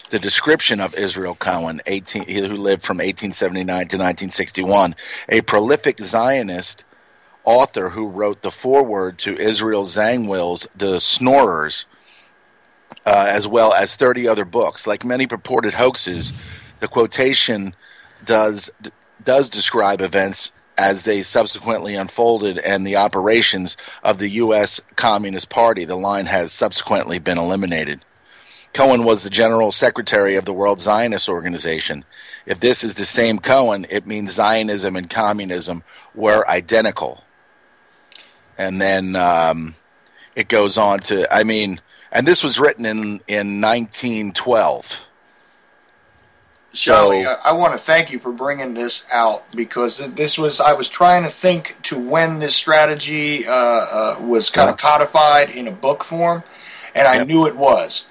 the description of Israel Cohen, who lived from 1879 to 1961, a prolific Zionist author who wrote the foreword to Israel Zangwill's The Snorers, as well as 30 other books. Like many purported hoaxes, the quotation does describe events as they subsequently unfolded and the operations of the U.S. Communist Party. The line has subsequently been eliminated. Cohen was the General Secretary of the World Zionist Organization. If this is the same Cohen, it means Zionism and communism were identical. And then it goes on to, and this was written in 1912. Charlie, I want to thank you for bringing this out, because I was trying to think to when this strategy was kind of codified in a book form, and I knew it was.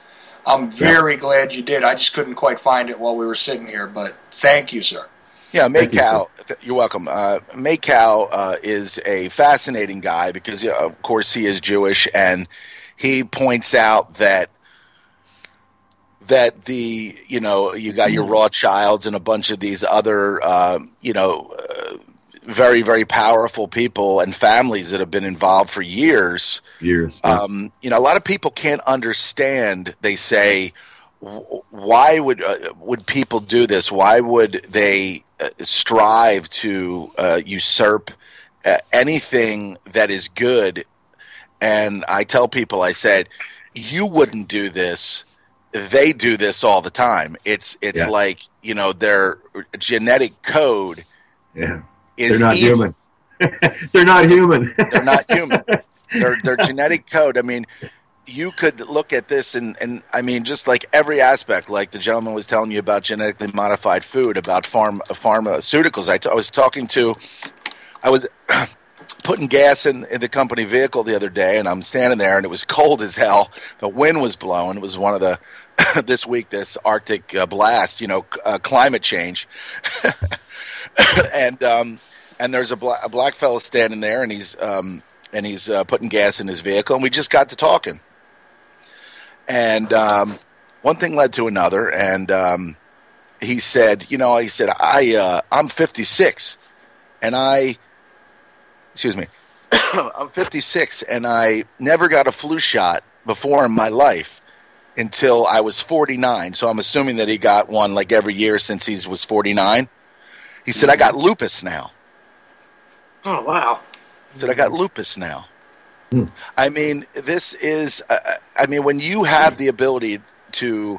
I'm very glad you did. I just couldn't quite find it while we were sitting here, but thank you, sir. Yeah, Makow, you're welcome. Makow is a fascinating guy because, of course, he is Jewish, and he points out that you got your Rothschilds and a bunch of these other, very, very powerful people and families that have been involved for years. A lot of people can't understand. They say, why would people do this? Why would they strive to usurp anything that is good? And I tell people, I said, you wouldn't do this. They do this all the time. It's like, their genetic code is They're not evil. human. They're not human. They're not human. Their genetic code. You could look at this and just like every aspect, like the gentleman was telling you about genetically modified food, about pharmaceuticals. I was putting gas in the company vehicle the other day, and I'm standing there, and it was cold as hell. The wind was blowing. It was one of the this Arctic blast, climate change. and there's a black fella standing there, and he's putting gas in his vehicle, and we just got to talking. And one thing led to another, and he said, I'm 56, and I'm 56, and I never got a flu shot before in my life until I was 49. So I'm assuming that he got one like every year since he was 49. He said, I got lupus now. Oh, wow. He said, I got lupus now. I mean, this is, when you have the ability to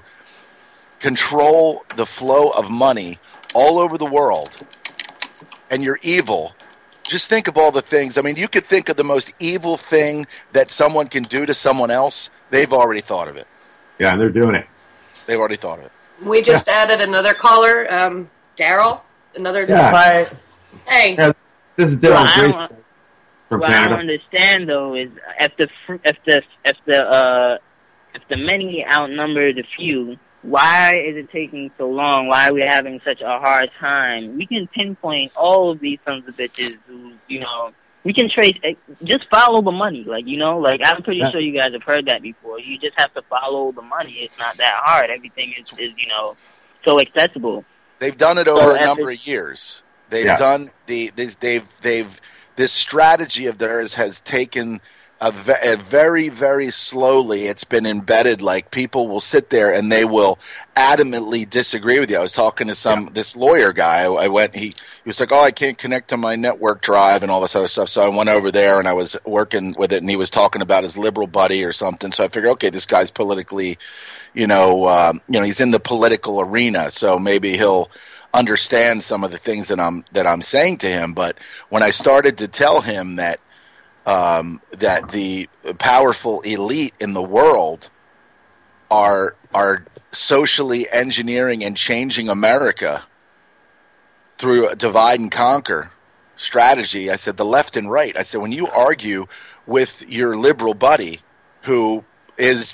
control the flow of money all over the world and you're evil, just think of all the things. I mean, you could think of the most evil thing that someone can do to someone else. They've already thought of it. Yeah, and they're doing it. They've already thought of it. We just added another caller, Daryl. Yeah. Hey. Yeah, this is Daryl from What Canada. I don't understand though is if the many outnumber the few, why is it taking so long? Why are we having such a hard time? We can pinpoint all of these sons of bitches who, we can trace. Just follow the money, I'm pretty sure you guys have heard that before. You just have to follow the money. It's not that hard. Everything is so accessible. They've done it over a number of years. They've done this strategy of theirs has taken a very, very slowly. It's been embedded. Like, people will sit there and they will adamantly disagree with you. I was talking to this lawyer guy. He was like, oh, I can't connect to my network drive and all this other stuff. So I went over there and I was working with it, and he was talking about his liberal buddy or something. So I figured, okay, this guy's politically, he's in the political arena, so maybe he'll understand some of the things that I'm saying to him. But when I started to tell him that the powerful elite in the world are socially engineering and changing America through a divide and conquer strategy, I said the left and right. I said, when you argue with your liberal buddy who is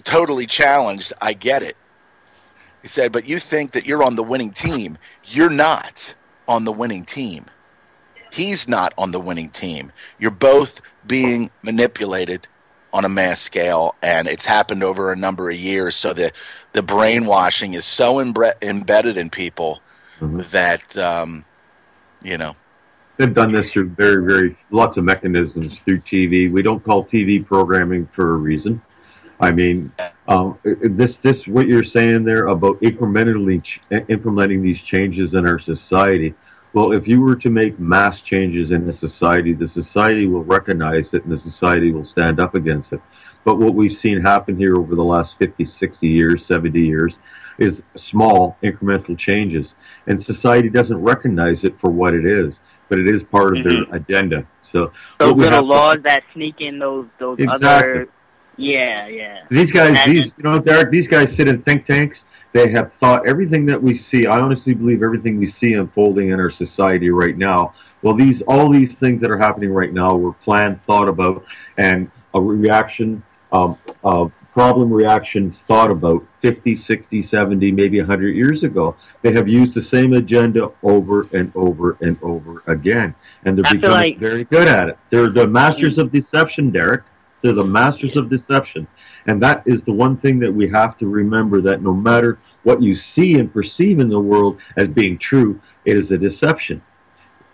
totally challenged, I get it. He said, but you think that you're on the winning team. You're not on the winning team. He's not on the winning team. You're both being manipulated on a mass scale, and it's happened over a number of years. So the brainwashing is so embedded in people that, They've done this through very, very lots of mechanisms through TV. We don't call TV programming for a reason. I mean, this what you're saying there about incrementally implementing these changes in our society. Well, if you were to make mass changes in the society will recognize it, and the society will stand up against it. But what we've seen happen here over the last 50, 60 years, 70 years, is small incremental changes. And society doesn't recognize it for what it is, but it is part of their agenda. So little laws that sneak in those other... Yeah. These guys, Derek, these guys sit in think tanks. They have thought everything that we see. I honestly believe everything we see unfolding in our society right now. Well, all these things that are happening right now were planned, thought about, and a reaction, problem reaction thought about 50, 60, 70, maybe 100 years ago. They have used the same agenda over and over and over again, and they're becoming very good at it. They're the masters of deception, Derek. They're the masters of deception. And that is the one thing that we have to remember, that no matter what you see and perceive in the world as being true, it is a deception.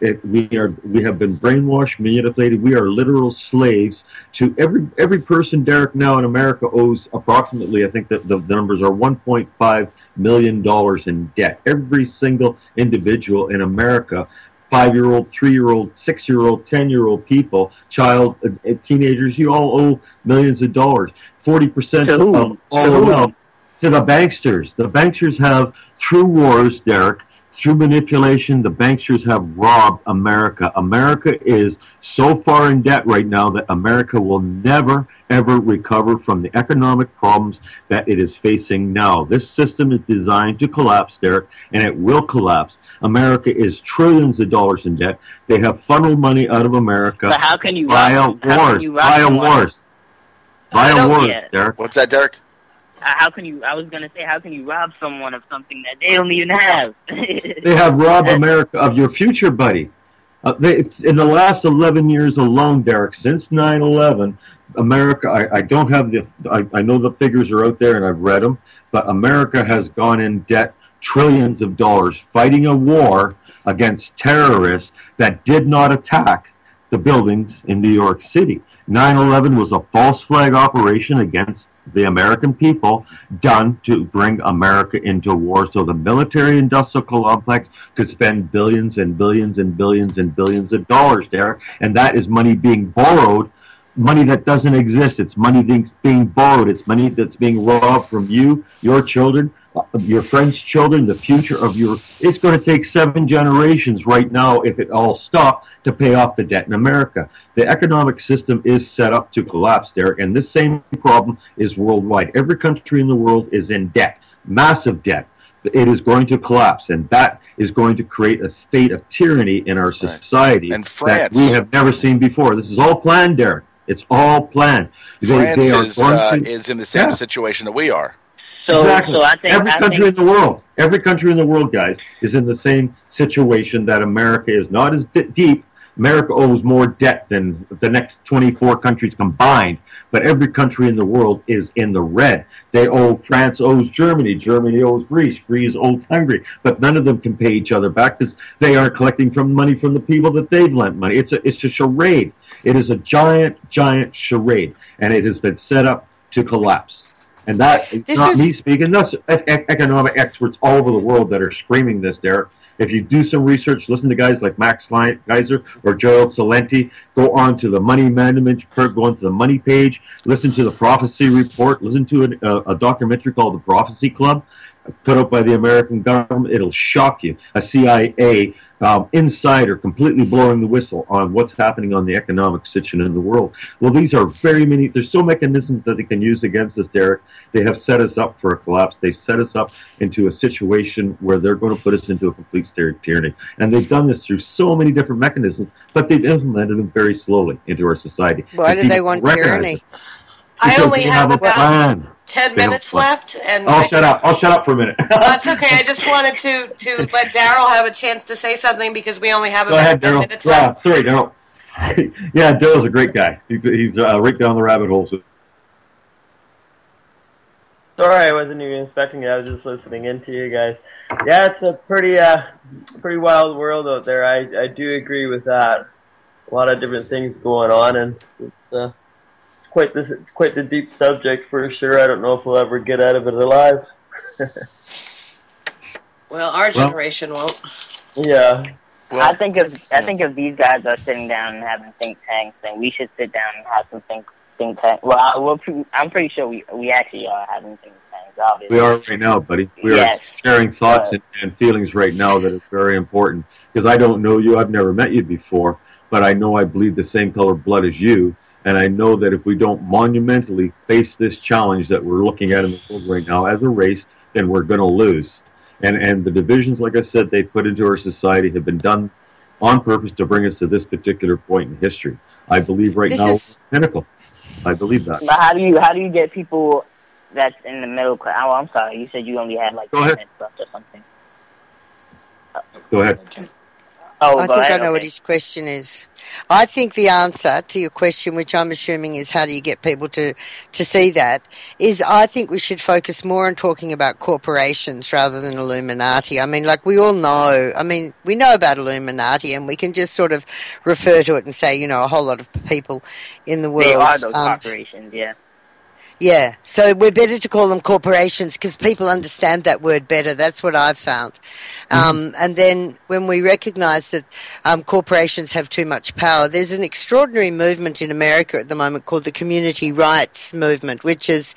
We have been brainwashed, manipulated. We are literal slaves to every person, Derek, now in America owes approximately, I think that the numbers are $1.5 million in debt. Every single individual in America, 5-year-old, 3-year-old, 6-year-old, 10-year-old people, teenagers, you all owe millions of dollars. 40% of all wealth to the banksters. The banksters have, through wars, Derek, through manipulation, the banksters have robbed America. America is so far in debt right now that America will never, ever recover from the economic problems that it is facing now. This system is designed to collapse, Derek, and it will collapse. America is trillions of dollars in debt. They have funneled money out of America But how can you via rob? How can you rob someone? Via wars, Yeah. Derek. What's that, Derek? How can you? I was gonna say, how can you rob someone of something that they don't even have? They have robbed America of your future, buddy. In the last 11 years alone, Derek, since 9/11, America, I don't have I know the figures are out there and I've read them, but America has gone in debt trillions of dollars fighting a war against terrorists that did not attack the buildings in New York City. 9/11 was a false flag operation against the American people done to bring America into war so the military-industrial complex could spend billions and billions and billions and billions of dollars there, and that is money being borrowed, money that doesn't exist. It's money being borrowed. It's money that's being robbed from you, your children, your friends' children, the future of your... It's going to take 7 generations right now, if it all stopped, to pay off the debt in America. The economic system is set up to collapse there, and this same problem is worldwide. Every country in the world is in debt, massive debt. It is going to collapse, and that is going to create a state of tyranny in our society that we have never seen before. This is all planned, Derek. It's all planned. France is in the same situation that we are. Exactly. So I think every country in the world, guys, is in the same situation that America is. Not as deep. America owes more debt than the next 24 countries combined, but every country in the world is in the red. France owes Germany, Germany owes Greece, Greece owes Hungary, but none of them can pay each other back because they aren't collecting money from the people that they've lent money. It's a charade. It is a giant, giant charade, and it has been set up to collapse. And that is not me speaking. That's economic experts all over the world that are screaming this, Derek. If you do some research, listen to guys like Max Geiser or Gerald Salenti, go on to the Money Management, go on to the Money page, listen to the Prophecy Report, listen to a documentary called The Prophecy Club, put out by the American government. It'll shock you. A CIA insider completely blowing the whistle on what's happening on the economic situation in the world. Well, these are there's so mechanisms that they can use against us, Derek. They have set us up for a collapse. They set us up into a situation where they're going to put us into a complete state of tyranny. And they've done this through so many different mechanisms, but they've implemented them very slowly into our society. Why do they want tyranny? I only have about 10 minutes left. And I'll shut up for a minute. That's okay. I just wanted to let Daryl have a chance to say something because we only have about 10 minutes left. Sorry, Daryl. Yeah, Daryl's a great guy. He's right down the rabbit hole. So. Sorry, I wasn't even expecting it. I was just listening into you guys. Yeah, it's a pretty wild world out there. I do agree with that. A lot of different things going on, and it's quite the deep subject for sure. I don't know if we'll ever get out of it alive. Well, our generation won't. Yeah. Well, I think if these guys are sitting down and having think tanks, then we should sit down and have some think tanks. Well, I'm pretty sure we actually are having think tanks. Obviously, we are right now, buddy. We are sharing thoughts and feelings right now that is very important. Because I don't know you, I've never met you before, but I know I bleed the same color blood as you. And I know that if we don't monumentally face this challenge that we're looking at in the world right now as a race, then we're going to lose. And the divisions, like I said, they put into our society have been done on purpose to bring us to this particular point in history. I believe right now it's pinnacle. I believe that. But how do you get people that's in the middle class? Oh, I'm sorry. You said you only had like 10 minutes left or something. Go ahead. I think I know what his question is. I think the answer to your question, which I'm assuming is how do you get people to see that, is I think we should focus more on talking about corporations rather than Illuminati. I mean, like we all know, we know about Illuminati and we can just sort of refer to it and say, a whole lot of people in the world. They are those corporations, yeah. Yeah, so we're better to call them corporations because people understand that word better. That's what I've found. And then when we recognize that corporations have too much power, there's an extraordinary movement in America at the moment called the Community Rights Movement, which is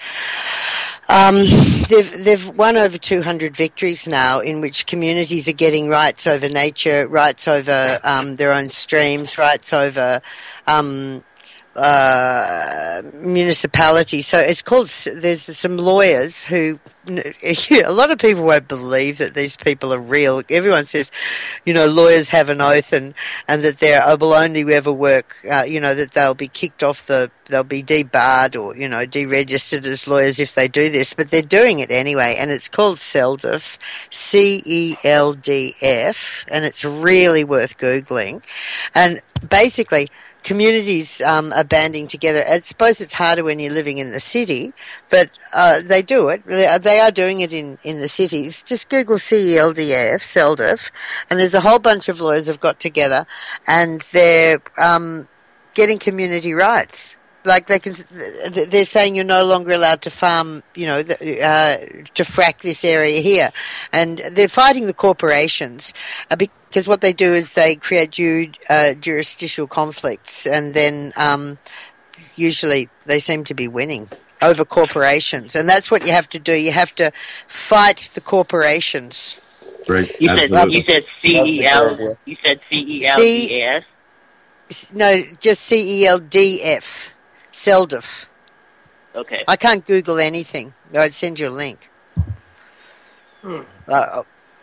they've won over 200 victories now in which communities are getting rights over nature, rights over their own streams, rights over municipality. So it's called, there's some lawyers who a lot of people won't believe that these people are real. Everyone says, lawyers have an oath and that they will only ever work, that they'll be kicked off they'll be debarred or, deregistered as lawyers if they do this, but they're doing it anyway, and it's called CELDF, CELDF, and it's really worth Googling. And basically, communities are banding together. I suppose it's harder when you're living in the city, but they do it. They are doing it in the cities. Just Google CELDF, CELDF, and there's a whole bunch of lawyers have got together, and they're getting community rights. Like they're saying you're no longer allowed to farm, to frack this area here, and they're fighting the corporations because what they do is they create jurisdictional conflicts, and then usually they seem to be winning over corporations, and that's what you have to do. You have to fight the corporations. Right. You said CEL. You said CELDS. No, just CELDF. CELDF. Okay. I can't Google anything. I'd send you a link.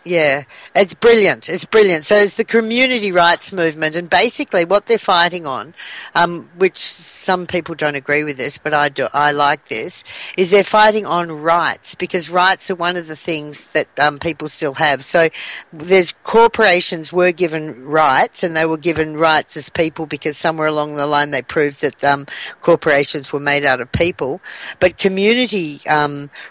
Yeah, it's brilliant. It's brilliant. So it's the community rights movement, and basically what they're fighting on, which some people don't agree with this, but I do. I like this. Is they're fighting on rights, because rights are one of the things that people still have. So there's corporations were given rights, and they were given rights as people because somewhere along the line they proved that corporations were made out of people. But community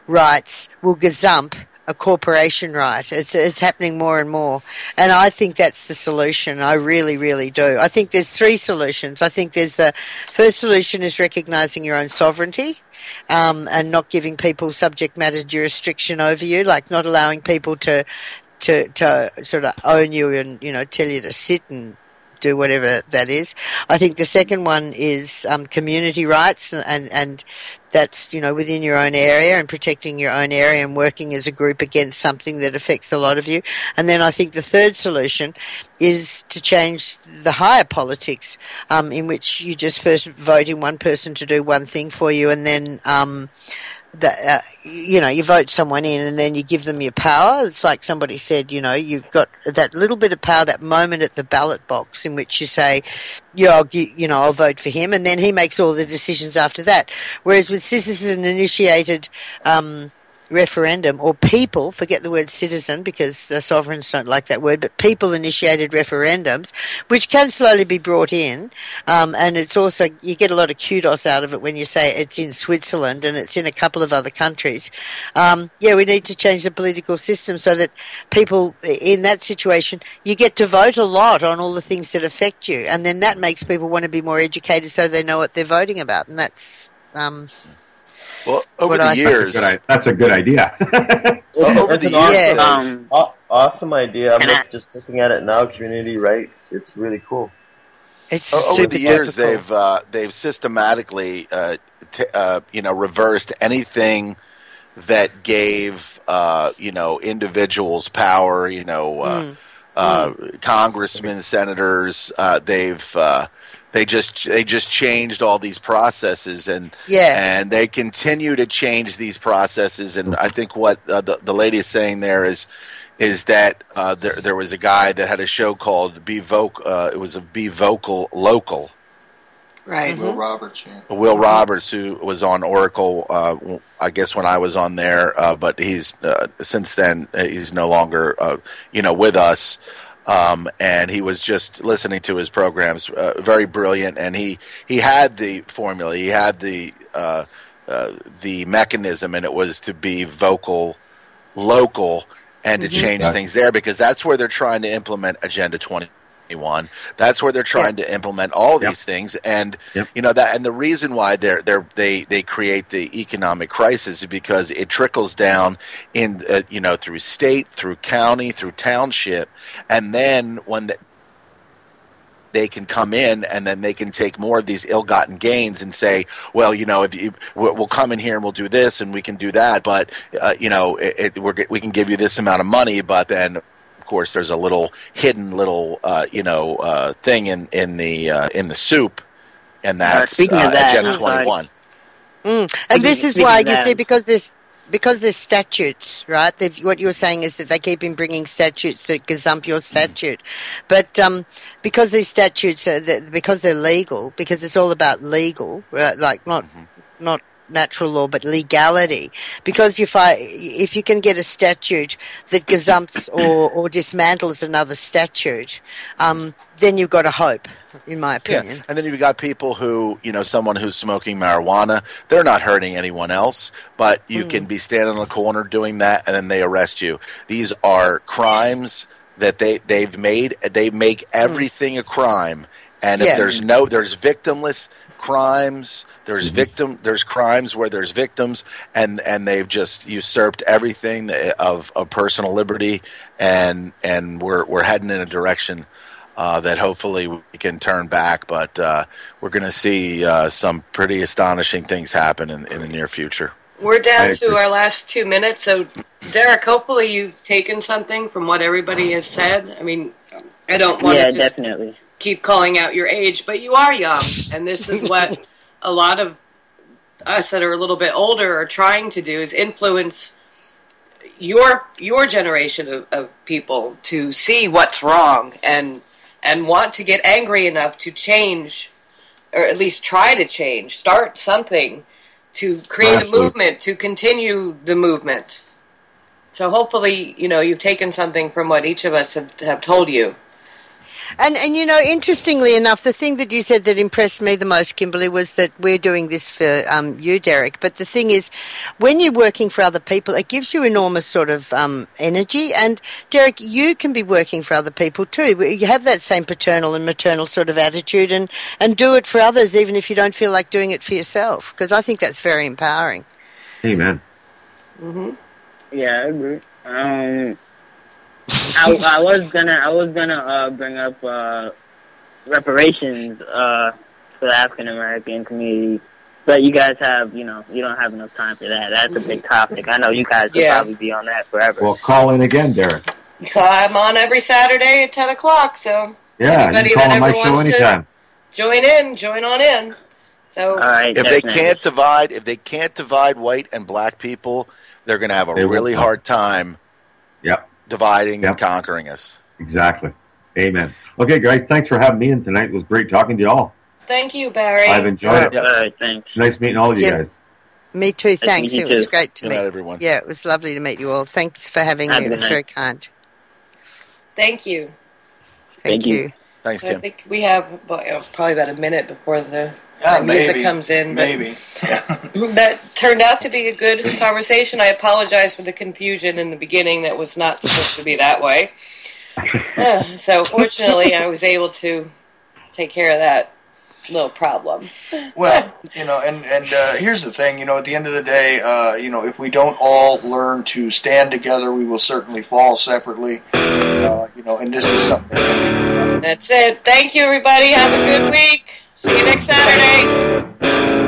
rights will gazump a corporation right. It's happening more and more. And I think that's the solution. I really, really do. I think there's three solutions. I think there's the first solution is recognising your own sovereignty and not giving people subject matter jurisdiction over you, like not allowing people to sort of own you and, tell you to sit and do whatever that is. I think the second one is community rights, and that's, within your own area and protecting your own area and working as a group against something that affects a lot of you. And then I think the third solution is to change the higher politics, in which you just first vote in one person to do one thing for you, and then you vote someone in and then you give them your power. It's like somebody said, you've got that little bit of power, that moment at the ballot box in which you say, I'll vote for him, and then he makes all the decisions after that. Whereas with citizen-initiated referendum, or people, forget the word citizen because sovereigns don't like that word, but people-initiated referendums, which can slowly be brought in, and it's also, you get a lot of kudos out of it when you say it's in Switzerland and it's in a couple of other countries. We need to change the political system so that people in that situation, you get to vote a lot on all the things that affect you, and then that makes people want to be more educated so they know what they're voting about, and that's well, over the years, that's a good idea. Over the years, awesome idea. I'm just looking at it now. Community rights. It's really cool. It's over the years, they've systematically, reversed anything that gave individuals power. Congressmen, senators. They just changed all these processes, and they continue to change these processes. And I think what the lady is saying there is that there was a guy that had a show called Be Vocal Local. Right. Will Roberts, yeah. Will Roberts, who was on Oracle, I guess when I was on there, but he's since then he's no longer with us. And he was just listening to his programs, very brilliant, and he had the formula, he had the mechanism, and it was to be vocal, local, and to change things there, because that's where they're trying to implement Agenda 21. That's where they're trying to implement all these things, and that, and the reason why they create the economic crisis is because it trickles down in through state, through county, through township, and then when they can come in and then they can take more of these ill-gotten gains and say, well, we'll come in here and we'll do this and we can do that, but we can give you this amount of money, but then of course there's a little hidden thing in the soup, and that's Agenda 21. And this is why, you see, because because there's statutes, right? What you're saying is that they keep in bringing statutes that gazump your statute. But because these statutes, because they're legal, because it's all about legal, like not natural law, but legality. Because if you can get a statute that gazumps or dismantles another statute, then you've got a hope, in my opinion. Yeah. And then you've got people who, someone who's smoking marijuana, they're not hurting anyone else, but you can be standing in the corner doing that, and then they arrest you. These are crimes that they've made. They make everything a crime. And if there's victimless crimes, there's crimes where there's victims, and they've just usurped everything of personal liberty, and we're heading in a direction that hopefully we can turn back, but we're going to see some pretty astonishing things happen in the near future. We're down to our last 2 minutes, so Derek, hopefully you've taken something from what everybody has said. I mean, I don't want to just keep calling out your age, but you are young, and this is what a lot of us that are a little bit older are trying to do, is influence your generation of people to see what's wrong and want to get angry enough to change, or at least try to change, start something to create a movement, to continue the movement. So hopefully, you've taken something from what each of us have told you. And interestingly enough, the thing that you said that impressed me the most, Kimberly, was that we're doing this for you, Derek. But the thing is, when you're working for other people, it gives you enormous sort of energy. And, Derek, you can be working for other people too. You have that same paternal and maternal sort of attitude and do it for others, even if you don't feel like doing it for yourself, because I think that's very empowering. Amen. Mm-hmm. Yeah, I agree. I was gonna bring up reparations for the African American community, but you guys have you don't have enough time for that. That's a big topic. I know you guys will probably be on that forever. Well, call in again, Derek. I'm on every Saturday at 10 o'clock, so anybody you can call that on my ever show wants anytime. to join on in. So all right, if they can't divide white and black people, they're going to have a really hard time. Yep. Dividing and conquering us. Exactly. Amen. Okay, guys, thanks for having me in tonight. It was great talking to you all. Thank you, Barry. I've enjoyed it. All right, thanks. Nice meeting all of you guys. Me too, thanks. It was great to meet everyone. Yeah, it was lovely to meet you all. Thanks for having me. It was very kind. Thank you. Thank you. Thanks, Kim. I think we have probably about a minute before the music comes in. Maybe. That turned out to be a good conversation. I apologize for the confusion in the beginning. That was not supposed to be that way. So fortunately, I was able to take care of that little problem. Well, and here's the thing, at the end of the day, if we don't all learn to stand together, we will certainly fall separately, and this is something. That's it. Thank you, everybody. Have a good week. See you next Saturday.